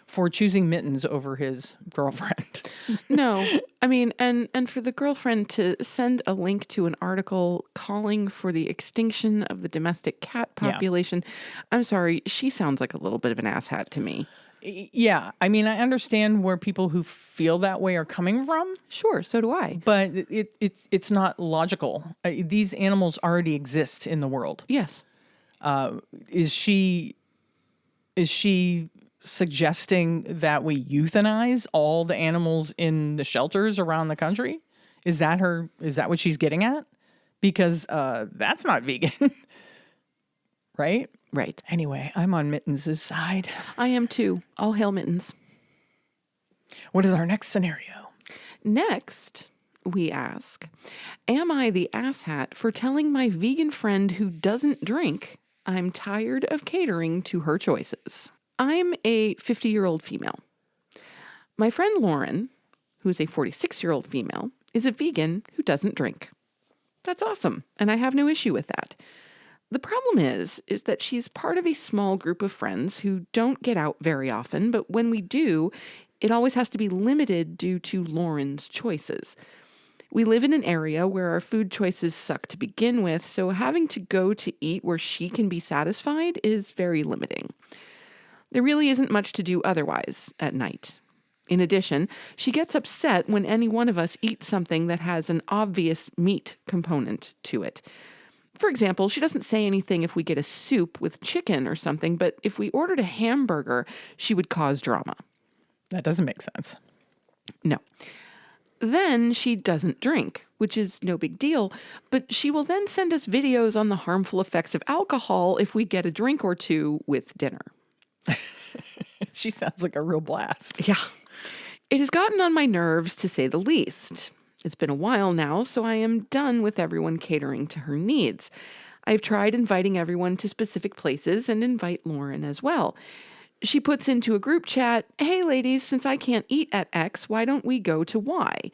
for choosing mittens over his girlfriend. No, I mean, and for the girlfriend to send a link to an article calling for the extinction of the domestic cat population, I'm sorry, she sounds like a little bit of an asshat to me. Yeah, I mean, I understand where people who feel that way are coming from. Sure, so do I. But it's not logical. These animals already exist in the world. Yes. Is she suggesting that we euthanize all the animals in the shelters around the country? Is that what she's getting at? Because that's not vegan. Right? Right. Anyway, I'm on Mittens' side. I am too. All hail Mittens. What is our next scenario? Next, we ask, am I the asshat for telling my vegan friend who doesn't drink I'm tired of catering to her choices? I'm a 50-year-old female. My friend Lauren, who's a 46-year-old female, is a vegan who doesn't drink. That's awesome, and I have no issue with that. The problem is that she's part of a small group of friends who don't get out very often, but when we do, it always has to be limited due to Lauren's choices. We live in an area where our food choices suck to begin with, so having to go to eat where she can be satisfied is very limiting. There really isn't much to do otherwise at night. In addition, she gets upset when any one of us eats something that has an obvious meat component to it. For example, she doesn't say anything if we get a soup with chicken or something, but if we ordered a hamburger, she would cause drama. That doesn't make sense. No. Then she doesn't drink, which is no big deal, but she will then send us videos on the harmful effects of alcohol if we get a drink or two with dinner. She sounds like a real blast. Yeah. It has gotten on my nerves, to say the least. It's been a while now, so I am done with everyone catering to her needs. I've tried inviting everyone to specific places and invite Lauren as well. She puts into a group chat, hey ladies, since I can't eat at X, why don't we go to Y?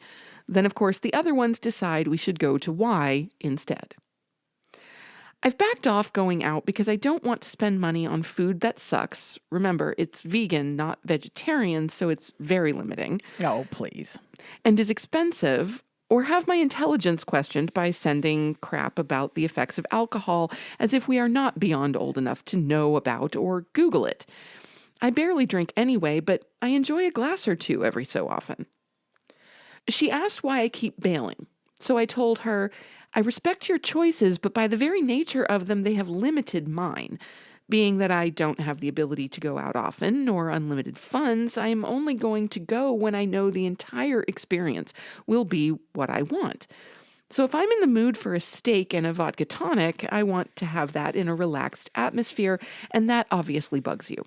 Then, of course, the other ones decide we should go to Y instead. I've backed off going out because I don't want to spend money on food that sucks. Remember, it's vegan, not vegetarian, so it's very limiting. Oh, please. And is expensive, or have my intelligence questioned by sending crap about the effects of alcohol as if we are not beyond old enough to know about or Google it. I barely drink anyway, but I enjoy a glass or two every so often. She asked why I keep bailing, so I told her, I respect your choices, but by the very nature of them, they have limited mine. Being that I don't have the ability to go out often nor unlimited funds, I am only going to go when I know the entire experience will be what I want. So if I'm in the mood for a steak and a vodka tonic, I want to have that in a relaxed atmosphere, and that obviously bugs you.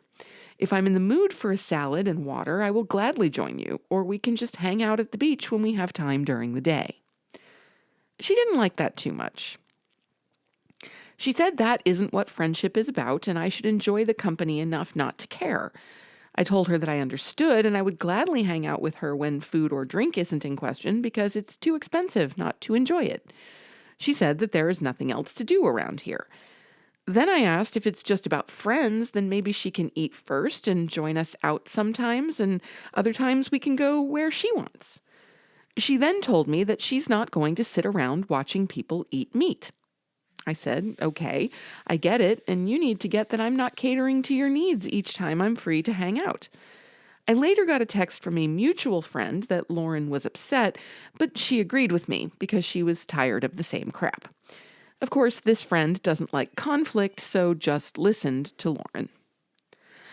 If I'm in the mood for a salad and water, I will gladly join you, or we can just hang out at the beach when we have time during the day. She didn't like that too much. She said that isn't what friendship is about, and I should enjoy the company enough not to care. I told her that I understood, and I would gladly hang out with her when food or drink isn't in question because it's too expensive not to enjoy it. She said that there is nothing else to do around here. Then I asked if it's just about friends, then maybe she can eat first and join us out sometimes, and other times we can go where she wants. She then told me that she's not going to sit around watching people eat meat. I said, okay, I get it, and you need to get that I'm not catering to your needs each time I'm free to hang out. I later got a text from a mutual friend that Lauren was upset, but she agreed with me because she was tired of the same crap. Of course, this friend doesn't like conflict, so just listened to Lauren.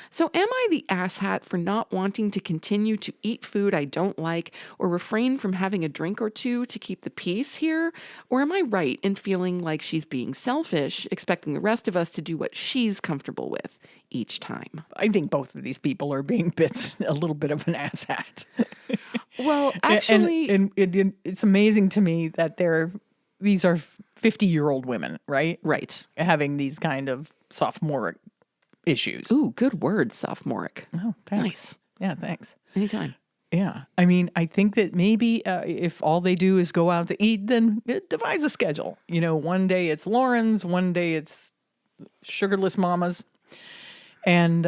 So am I the asshat for not wanting to continue to eat food I don't like or refrain from having a drink or two to keep the peace here? Or am I right in feeling like she's being selfish, expecting the rest of us to do what she's comfortable with each time? I think both of these people are being a little bit of an asshat. Well, actually... And it's amazing to me that these are 50-year-old women, right? Right. Having these kind of sophomoric issues. Ooh, good word, sophomoric. Oh, thanks. Nice. Yeah, thanks. Anytime. Yeah. I mean, I think that maybe if all they do is go out to eat, then it devise a schedule. One day it's Lauren's, one day it's Sugarless Mama's. And,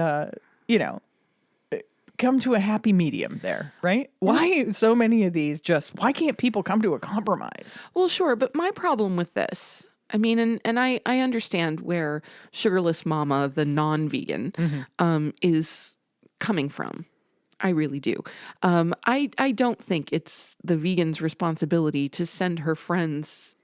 come to a happy medium there, right? Why so many of these why can't people come to a compromise? Well, sure. But my problem with this, I mean, and I understand where Sugarless Mama, the non-vegan, is coming from. I really do. I don't think it's the vegan's responsibility to send her friends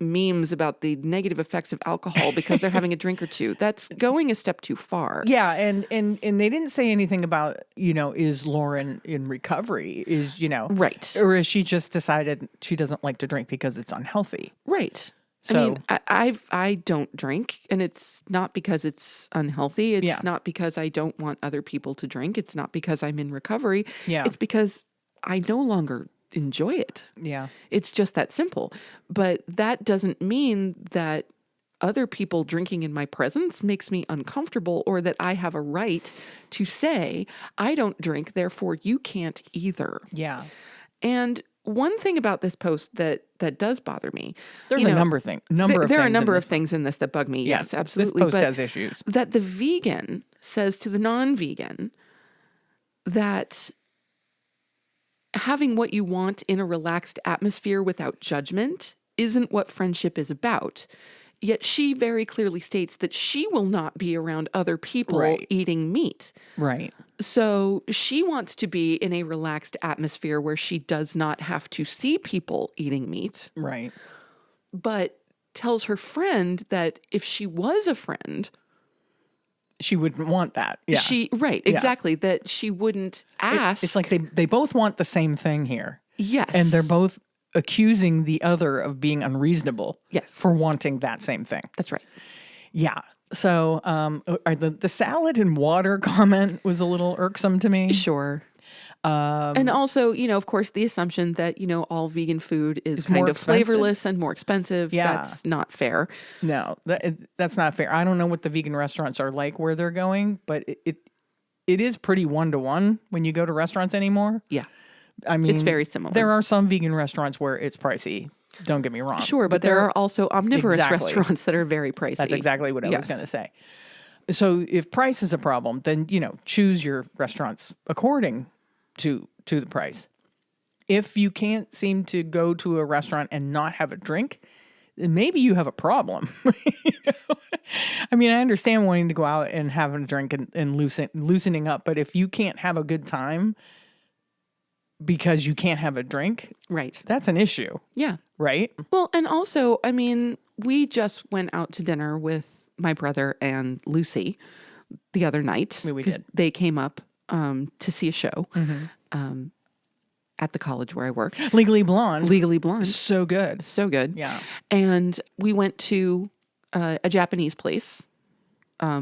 memes about the negative effects of alcohol because they're having a drink or two. That's going a step too far. Yeah, and they didn't say anything about, is Lauren in recovery? Right. Or is she just decided she doesn't like to drink because it's unhealthy? Right. So, I mean, I don't drink, and it's not because it's unhealthy. It's not because I don't want other people to drink. It's not because I'm in recovery. Yeah. It's because I no longer enjoy it. Yeah. It's just that simple. But that doesn't mean that other people drinking in my presence makes me uncomfortable or that I have a right to say, I don't drink, therefore you can't either. Yeah. And one thing about this post that does bother me. There's a number of things. There are a number of things in this that bug me. Yes, absolutely. This post has issues. That the vegan says to the non-vegan that having what you want in a relaxed atmosphere without judgment isn't what friendship is about. Yet she very clearly states that she will not be around other people eating meat. Right. So she wants to be in a relaxed atmosphere where she does not have to see people eating meat. Right. But tells her friend that if she was a friend, she wouldn't want that. Yeah. Exactly. That she wouldn't ask. It's like they both want the same thing here. Yes. And they're both accusing the other of being unreasonable. Yes. For wanting that same thing. That's right. Yeah. So the salad and water comment was a little irksome to me. Sure. And also, of course, the assumption that, all vegan food is kind of flavorless and more expensive. Yeah. That's not fair. No, that's not fair. I don't know what the vegan restaurants are like where they're going, but it is pretty one-to-one when you go to restaurants anymore. Yeah. I mean, it's very similar. There are some vegan restaurants where it's pricey. Don't get me wrong. Sure, but there are also omnivorous restaurants that are very pricey. That's exactly what I was going to say. So if price is a problem, then, choose your restaurants according to the price. If you can't seem to go to a restaurant and not have a drink, then maybe you have a problem. I mean, I understand wanting to go out and have a drink and loosening up, but if you can't have a good time because you can't have a drink, right, that's an issue. Yeah. Right? Well, and also, I mean, we just went out to dinner with my brother and Lucy the other night. We did. They came up to see a show at the college where I work. Legally Blonde. Legally Blonde. So good. So good. Yeah. And we went to a Japanese place,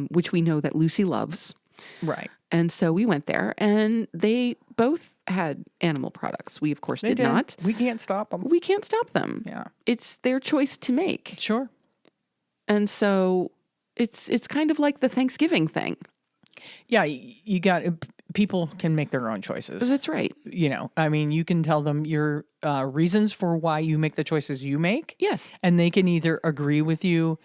which we know that Lucy loves. Right. And so we went there, and they both had animal products. We, of course, did not. We can't stop them. We can't stop them. Yeah. It's their choice to make. Sure. And so it's kind of like the Thanksgiving thing. Yeah, you got people can make their own choices. That's right. I mean, you can tell them your reasons for why you make the choices you make. Yes. And they can either agree with you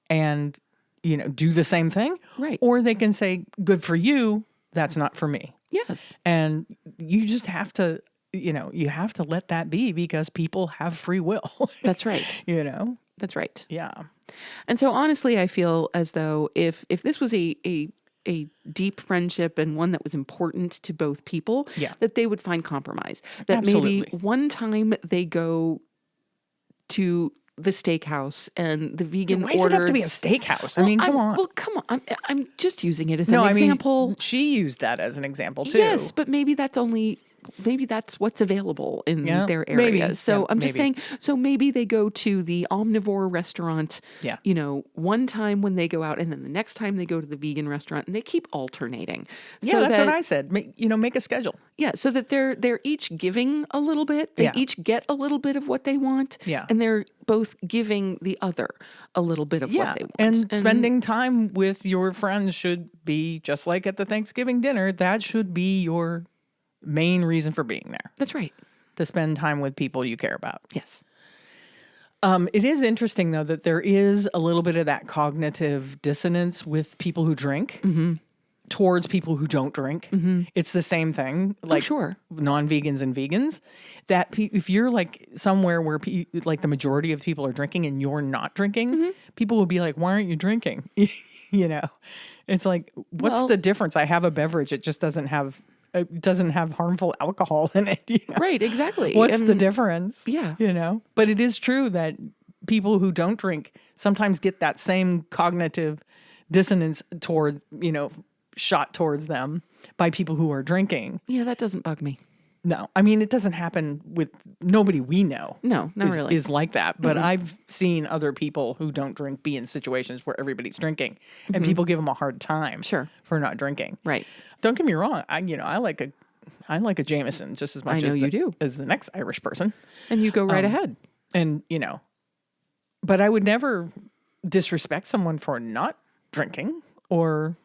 and, do the same thing. Right. Or they can say, good for you. That's not for me. Yes. And you just have to, you have to let that be because people have free will. That's right. That's right. Yeah. And so honestly, I feel as though if this was a deep friendship and one that was important to both people, that they would find compromise. That Absolutely. maybe one time they go to the steakhouse and the vegan Why does it have to be a ordered. steakhouse? I mean, come on. Well, come on. I'm just using it as No, an I mean, example. she used that as an example too. Yes, but maybe that's what's available in Yeah, their maybe. area. So Yeah, I'm just maybe. saying, so maybe they go to the omnivore restaurant, Yeah. one time when they go out, and then the next time they go to the vegan restaurant, and they keep alternating. Yeah, So that's that, what I said. Make a schedule. yeah, so that they're each giving a little bit. They Yeah. each get a little bit of what they want. Yeah. And they're both giving the other a little bit of what they want. And spending time with your friends should be just like at the Thanksgiving dinner. That should be your main reason for being there, That's right. to spend time with people you care about. Yes. It is interesting, though, that there is a little bit of that cognitive dissonance with people who drink towards people who don't drink. It's the same thing, like sure. non-vegans and vegans, that if you're like somewhere where like the majority of people are drinking and you're not drinking, people will be like, why aren't you drinking? It's like, what's the difference? I have a beverage. It just doesn't have harmful alcohol in it. Right, exactly. What's the difference? Yeah. But it is true that people who don't drink sometimes get that same cognitive dissonance toward, shot towards them by people who are drinking. Yeah, that doesn't bug me. No, I mean, it doesn't happen with nobody we know. No, not really. Is like that. But I've seen other people who don't drink be in situations where everybody's drinking and people give them a hard time Sure. for not drinking. Right. Don't get me wrong. I like a Jameson just as much I know you do. as the next Irish person. And you go right ahead. And, but I would never disrespect someone for not drinking or,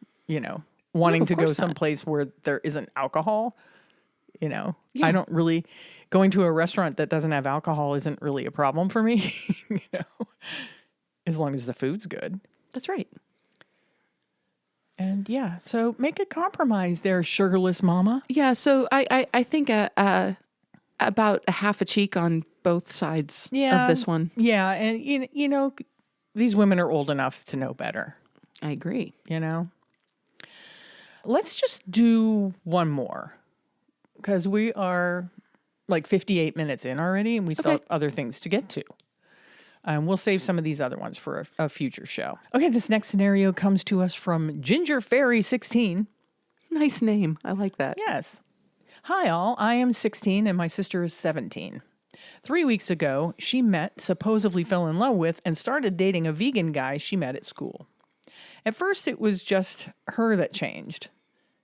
wanting of to go course not. someplace where there isn't alcohol. I don't really, going to a restaurant that doesn't have alcohol isn't really a problem for me, as long as the food's good. That's right. And yeah, so make a compromise there, sugarless mama. Yeah, so I think about a half a cheek on both sides of this one. Yeah, and these women are old enough to know better. I agree. Let's just do one more, because we are like 58 minutes in already, and we still have other things to get to. We'll save some of these other ones for a future show. Okay, this next scenario comes to us from Ginger Fairy 16. Nice name. I like that. Yes. Hi, all. I am 16 and my sister is 17. 3 weeks ago, she met, supposedly fell in love with, and started dating a vegan guy she met at school. At first, it was just her that changed.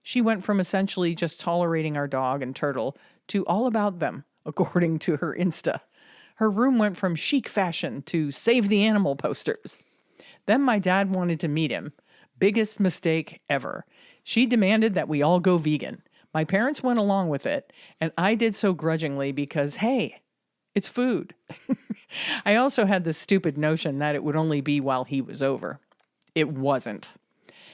She went from essentially just tolerating our dog and turtle to all about them, according to her Insta. Her room went from chic fashion to save the animal posters. Then my dad wanted to meet him. Biggest mistake ever. She demanded that we all go vegan. My parents went along with it, and I did so grudgingly because, hey, it's food. I also had this stupid notion that it would only be while he was over. It wasn't.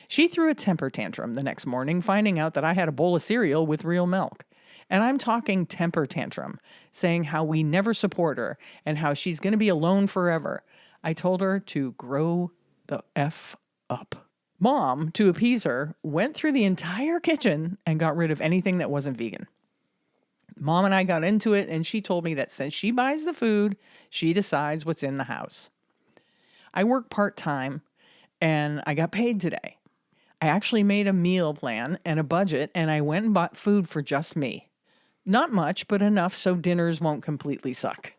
She threw a temper tantrum the next morning, finding out that I had a bowl of cereal with real milk. And I'm talking temper tantrum, saying how we never support her and how she's going to be alone forever. I told her to grow the F up. Mom, to appease her, went through the entire kitchen and got rid of anything that wasn't vegan. Mom and I got into it, and she told me that since she buys the food, she decides what's in the house. I work part-time, and I got paid today. I actually made a meal plan and a budget, and I went and bought food for just me. Not much, but enough so dinners won't completely suck.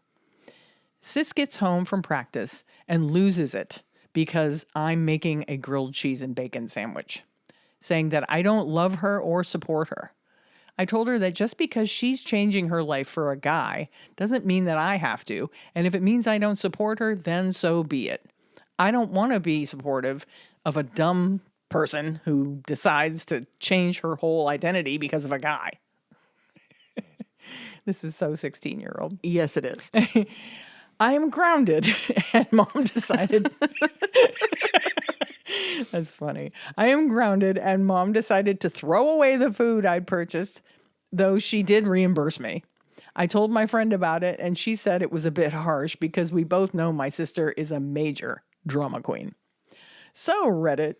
Sis gets home from practice and loses it because I'm making a grilled cheese and bacon sandwich, saying that I don't love her or support her. I told her that just because she's changing her life for a guy doesn't mean that I have to, and if it means I don't support her, then so be it. I don't want to be supportive of a dumb person who decides to change her whole identity because of a guy. This is so 16-year-old. Yes, it is. I am grounded, and Mom decided... That's funny. I am grounded, and Mom decided to throw away the food I'd purchased, though she did reimburse me. I told my friend about it, and she said it was a bit harsh because we both know my sister is a major drama queen. So, Reddit,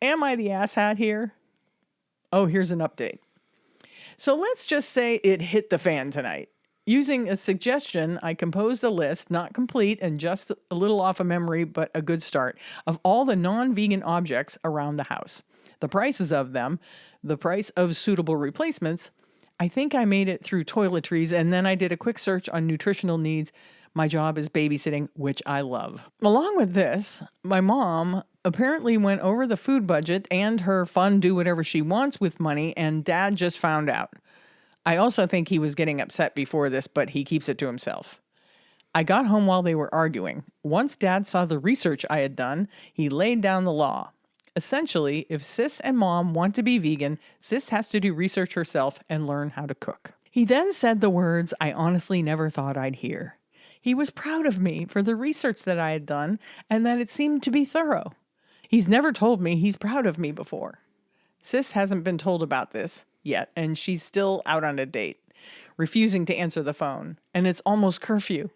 am I the asshat here? Oh, here's an update. So let's just say it hit the fan tonight. Using a suggestion, I composed a list, not complete and just a little off of memory, but a good start, of all the non-vegan objects around the house. The prices of them, the price of suitable replacements. I think I made it through toiletries, and then I did a quick search on nutritional needs. My job is babysitting, which I love. Along with this, my mom apparently went over the food budget and her fun do whatever she wants with money, and Dad just found out. I also think he was getting upset before this, but he keeps it to himself. I got home while they were arguing. Once Dad saw the research I had done, he laid down the law. Essentially, if Sis and Mom want to be vegan, Sis has to do research herself and learn how to cook. He then said the words I honestly never thought I'd hear. He was proud of me for the research that I had done and that it seemed to be thorough. He's never told me he's proud of me before. Sis hasn't been told about this yet, and she's still out on a date, refusing to answer the phone. And it's almost curfew.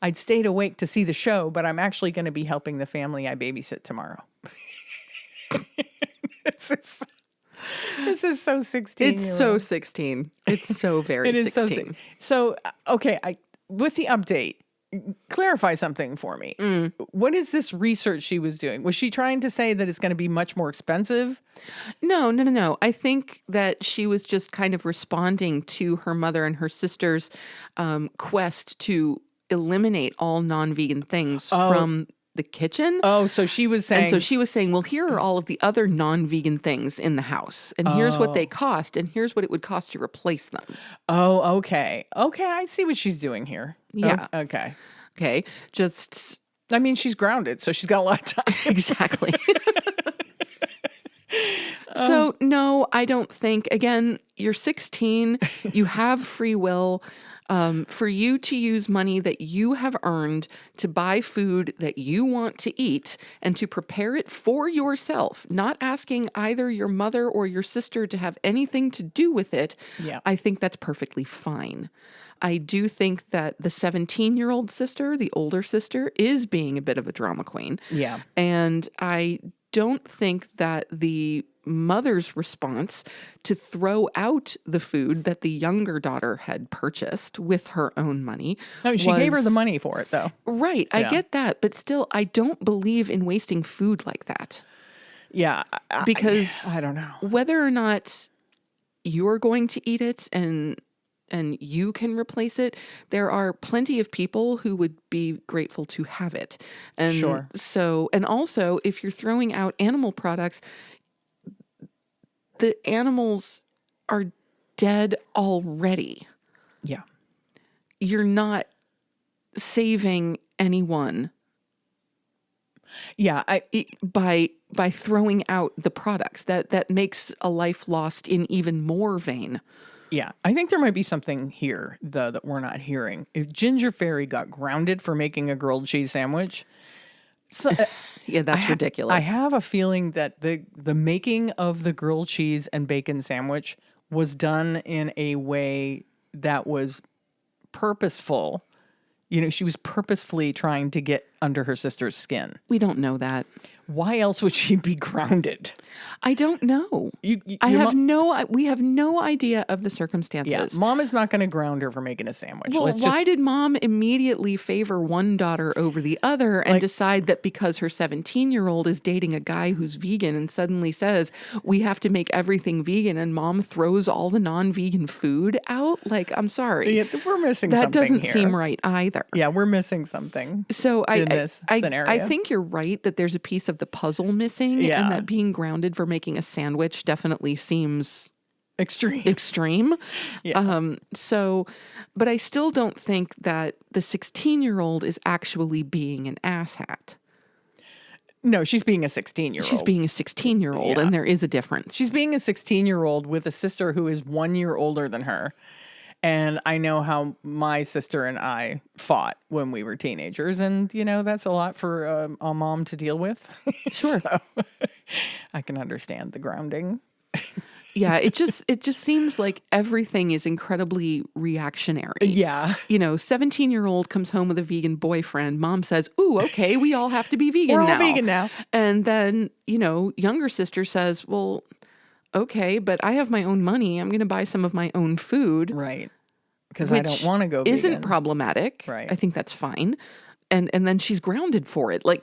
I'd stayed awake to see the show, but I'm actually going to be helping the family I babysit tomorrow. This is so 16. It's so 16. It's so very It is 16. So okay, with the update, clarify something for me. What is this research she was doing? Was she trying to say that it's going to be much more expensive? No. I think that she was just kind of responding to her mother and her sister's quest to eliminate all non-vegan things from the kitchen. Oh, so she was saying... And so she was saying, well, here are all of the other non-vegan things in the house, and here's what they cost, and here's what it would cost to replace them. Oh, okay. Okay, I see what she's doing here. Yeah. Okay. Okay, just... I mean, she's grounded, so she's got a lot of time. Exactly. So, no, I don't think, again, you're 16, you have free will. For you to use money that you have earned to buy food that you want to eat and to prepare it for yourself, not asking either your mother or your sister to have anything to do with it, I think that's perfectly fine. I do think that the 17-year-old sister, the older sister, is being a bit of a drama queen. Yeah. And I don't think that the mother's response to throw out the food that the younger daughter had purchased with her own money. No, she gave her the money for it, though. Right. I get that. But still, I don't believe in wasting food like that. Yeah. Because I don't know. Whether or not you're going to eat it and you can replace it, there are plenty of people who would be grateful to have it. And sure. So, and also, if you're throwing out animal products, the animals are dead already. Yeah. You're not saving anyone. Yeah, by throwing out the products. That makes a life lost in even more vain. Yeah, I think there might be something here, though, that we're not hearing. If Ginger Fairy got grounded for making a grilled cheese sandwich... So, yeah, that's ridiculous. I have a feeling that the making of the grilled cheese and bacon sandwich was done in a way that was purposeful. You know, she was purposefully trying to get under her sister's skin. We don't know that. Why else would she be grounded? I don't know. We have no idea of the circumstances. Yeah, Mom is not going to ground her for making a sandwich. Well, why did Mom immediately favor one daughter over the other and decide that because her 17-year-old is dating a guy who's vegan and suddenly says, we have to make everything vegan, and Mom throws all the non-vegan food out? Like, I'm sorry. Yeah, we're missing that something doesn't here. seem right either. Yeah, we're missing something. So in this scenario. I think you're right that there's a piece of the puzzle missing, and that being grounded for making a sandwich definitely seems extreme. Yeah. But I still don't think that the 16-year-old is actually being an asshat. No, she's being a 16-year-old. She's being a 16-year-old, and there is a difference. She's being a 16-year-old with a sister who is 1 year older than her. And I know how my sister and I fought when we were teenagers. And, you know, that's a lot for a mom to deal with. Sure. So, I can understand the grounding. Yeah, it just seems like everything is incredibly reactionary. Yeah. You know, 17-year-old comes home with a vegan boyfriend. Mom says, ooh, okay, we all have to be vegan now. We're all vegan now. And then, you know, younger sister says, well, okay, but I have my own money. I'm going to buy some of my own food. Right. because I don't want to go isn't vegan. problematic. Right. I think that's fine. And then she's grounded for it. Like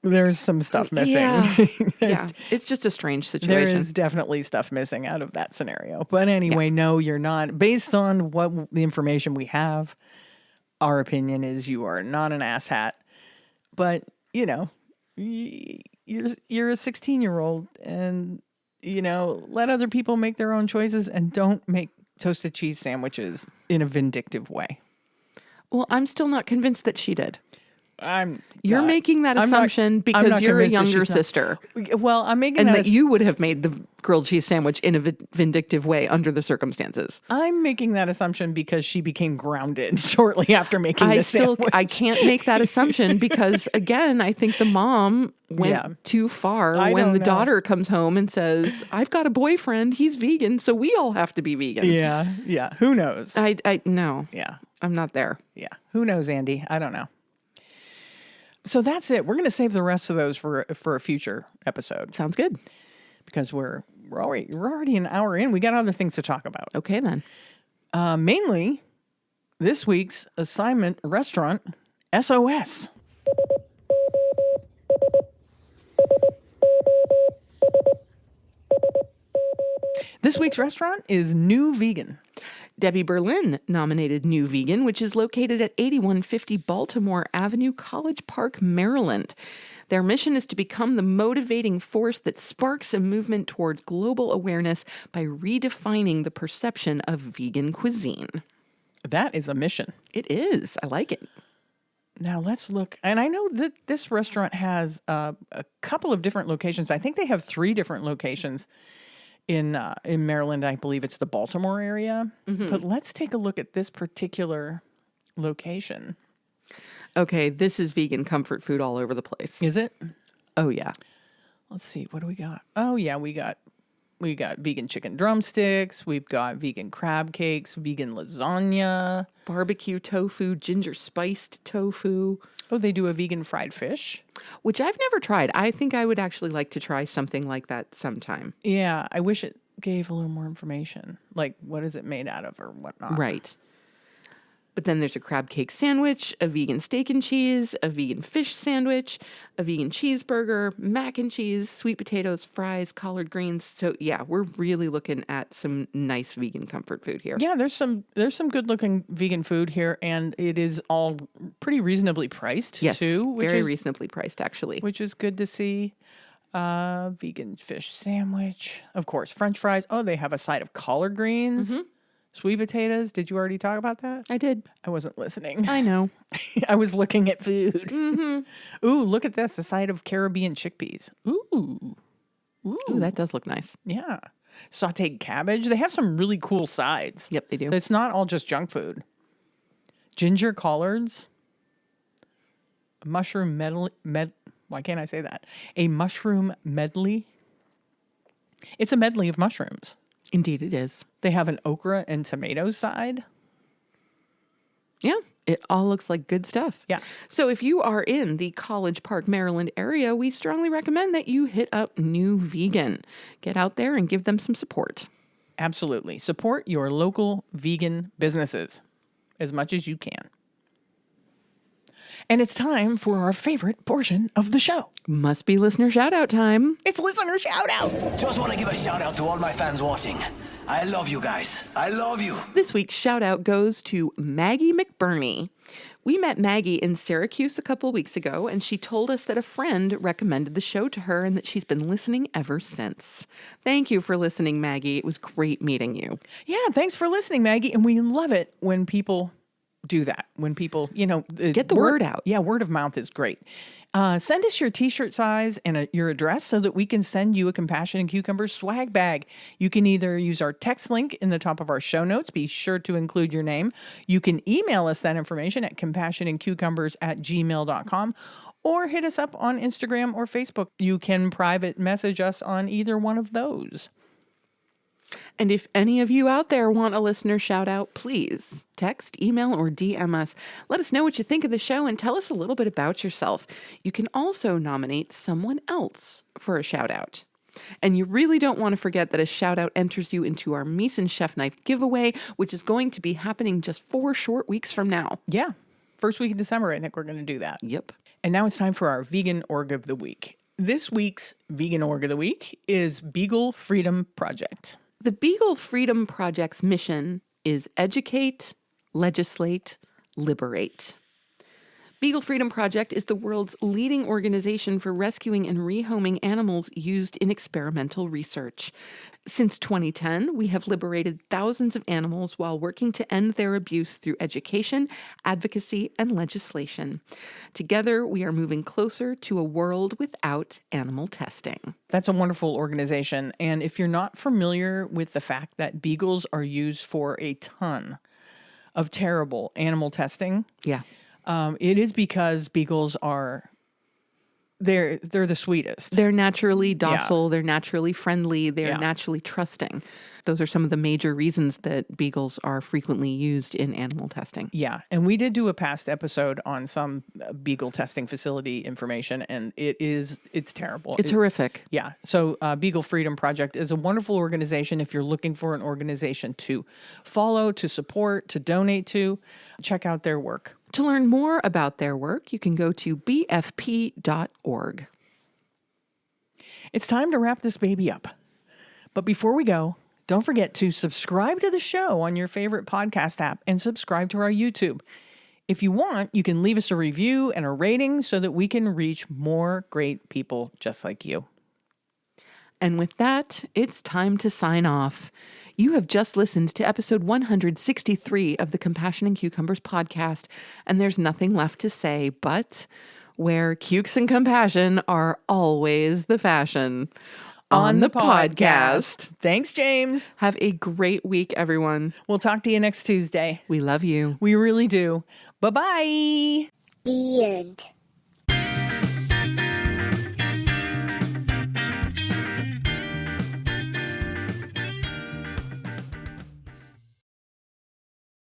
There's some stuff missing. yeah, yeah. It's just a strange situation. There is definitely stuff missing out of that scenario. But anyway, no, you're not. Based on what the information we have, our opinion is you are not an asshat. But, you know, you're a 16-year-old and, you know, let other people make their own choices and don't make toasted cheese sandwiches in a vindictive way. Well, I'm still not convinced that she did. You're making that assumption because you're a younger sister. Well, I'm making and that that you would have made the grilled cheese sandwich in a vindictive way under the circumstances. I'm making that assumption because she became grounded shortly after making the sandwich. I can't make that assumption because, again, I think the mom went too far when the daughter comes home and says, I've got a boyfriend, he's vegan, so we all have to be vegan. Yeah. Who knows? No. Yeah. I'm not there. Yeah. Who knows, Andy? I don't know. So that's it. We're going to save the rest of those for a future episode. Sounds good. Because we're already an hour in. We got other things to talk about. Okay, then. Mainly, this week's assignment restaurant, SOS. This week's restaurant is New Vegan. Debbie Berlin nominated New Vegan, which is located at 8150 Baltimore Avenue, College Park, Maryland. Their mission is to become the motivating force that sparks a movement toward global awareness by redefining the perception of vegan cuisine. That is a mission. It is. I like it. Now let's look. And I know that this restaurant has a couple of different locations. I think they have 3 different locations in Maryland. I believe it's the Baltimore area. Mm-hmm. But let's take a look at this particular location. Okay, this is vegan comfort food all over the place. Is it? Oh, yeah. Let's see. What do we got? Oh, yeah, we got vegan chicken drumsticks. We've got vegan crab cakes, vegan lasagna. Barbecue tofu, ginger spiced tofu. Oh, they do a vegan fried fish. Which I've never tried. I think I would actually like to try something like that sometime. Yeah, I wish it gave a little more information. Like, what is it made out of or whatnot. Right. But then there's a crab cake sandwich, a vegan steak and cheese, a vegan fish sandwich, a vegan cheeseburger, mac and cheese, sweet potatoes, fries, collard greens. So yeah, we're really looking at some nice vegan comfort food here. Yeah, there's some good looking vegan food here, and it is all pretty reasonably priced too. Very reasonably priced actually. Which is good to see. Vegan fish sandwich, of course, French fries. Oh, they have a side of collard greens. Mm-hmm. Sweet potatoes. Did you already talk about that? I did. I wasn't listening. I know. I was looking at food. Mm-hmm. Ooh, look at this. A side of Caribbean chickpeas. Ooh, that does look nice. Yeah. Sauteed cabbage. They have some really cool sides. Yep, they do. So it's not all just junk food. Ginger collards. A mushroom medley. Why can't I say that? A mushroom medley. It's a medley of mushrooms. Indeed it is. They have an okra and tomato side. Yeah, it all looks like good stuff. Yeah. So if you are in the College Park, Maryland area, we strongly recommend that you hit up New Vegan. Get out there and give them some support. Absolutely. Support your local vegan businesses as much as you can. And it's time for our favorite portion of the show. Must be listener shout out time. It's listener shout out. Just want to give a shout out to all my fans watching. I love you guys. I love you. This week's shout out goes to Maggie McBurney. We met Maggie in Syracuse a couple of weeks ago, and she told us that a friend recommended the show to her and that she's been listening ever since. Thank you for listening, Maggie. It was great meeting you. Yeah, thanks for listening, Maggie. And we love it when people do that. When people, get the word out. Yeah, word of mouth is great. Send us your t-shirt size and your address so that we can send you a Compassion and Cucumbers swag bag. You can either use our text link in the top of our show notes. Be sure to include your name. You can email us that information at compassionandcucumbers@gmail.com or hit us up on Instagram or Facebook. You can private message us on either one of those. And if any of you out there want a listener shout out, please text, email, or DM us. Let us know what you think of the show and tell us a little bit about yourself. You can also nominate someone else for a shout out. And you really don't want to forget that a shout out enters you into our Mies and Chef Knife giveaway, which is going to be happening just 4 short weeks from now. Yeah. First week of December, I think we're going to do that. Yep. And now it's time for our Vegan Org of the Week. This week's Vegan Org of the Week is Beagle Freedom Project. The Beagle Freedom Project's mission is educate, legislate, liberate. Beagle Freedom Project is the world's leading organization for rescuing and rehoming animals used in experimental research. Since 2010, we have liberated thousands of animals while working to end their abuse through education, advocacy, and legislation. Together, we are moving closer to a world without animal testing. That's a wonderful organization. And if you're not familiar with the fact that beagles are used for a ton of terrible animal testing, Yeah. it is because beagles are they're the sweetest. They're naturally docile, they're naturally friendly, they're Yeah. naturally trusting. Those are some of the major reasons that beagles are frequently used in animal testing. Yeah, and we did do a past episode on some beagle testing facility information, and it's terrible. It's horrific. Yeah, so Beagle Freedom Project is a wonderful organization. If you're looking for an organization to follow, to support, to donate to, check out their work. To learn more about their work, you can go to bfp.org. It's time to wrap this baby up. But before we go, don't forget to subscribe to the show on your favorite podcast app and subscribe to our YouTube. If you want, you can leave us a review and a rating so that we can reach more great people just like you. And with that, it's time to sign off. You have just listened to episode 163 of the Compassion and Cucumbers podcast, and there's nothing left to say but where cukes and compassion are always the fashion. On the podcast. Thanks, James. Have a great week, everyone. We'll talk to you next Tuesday. We love you. We really do. Bye-bye. The end.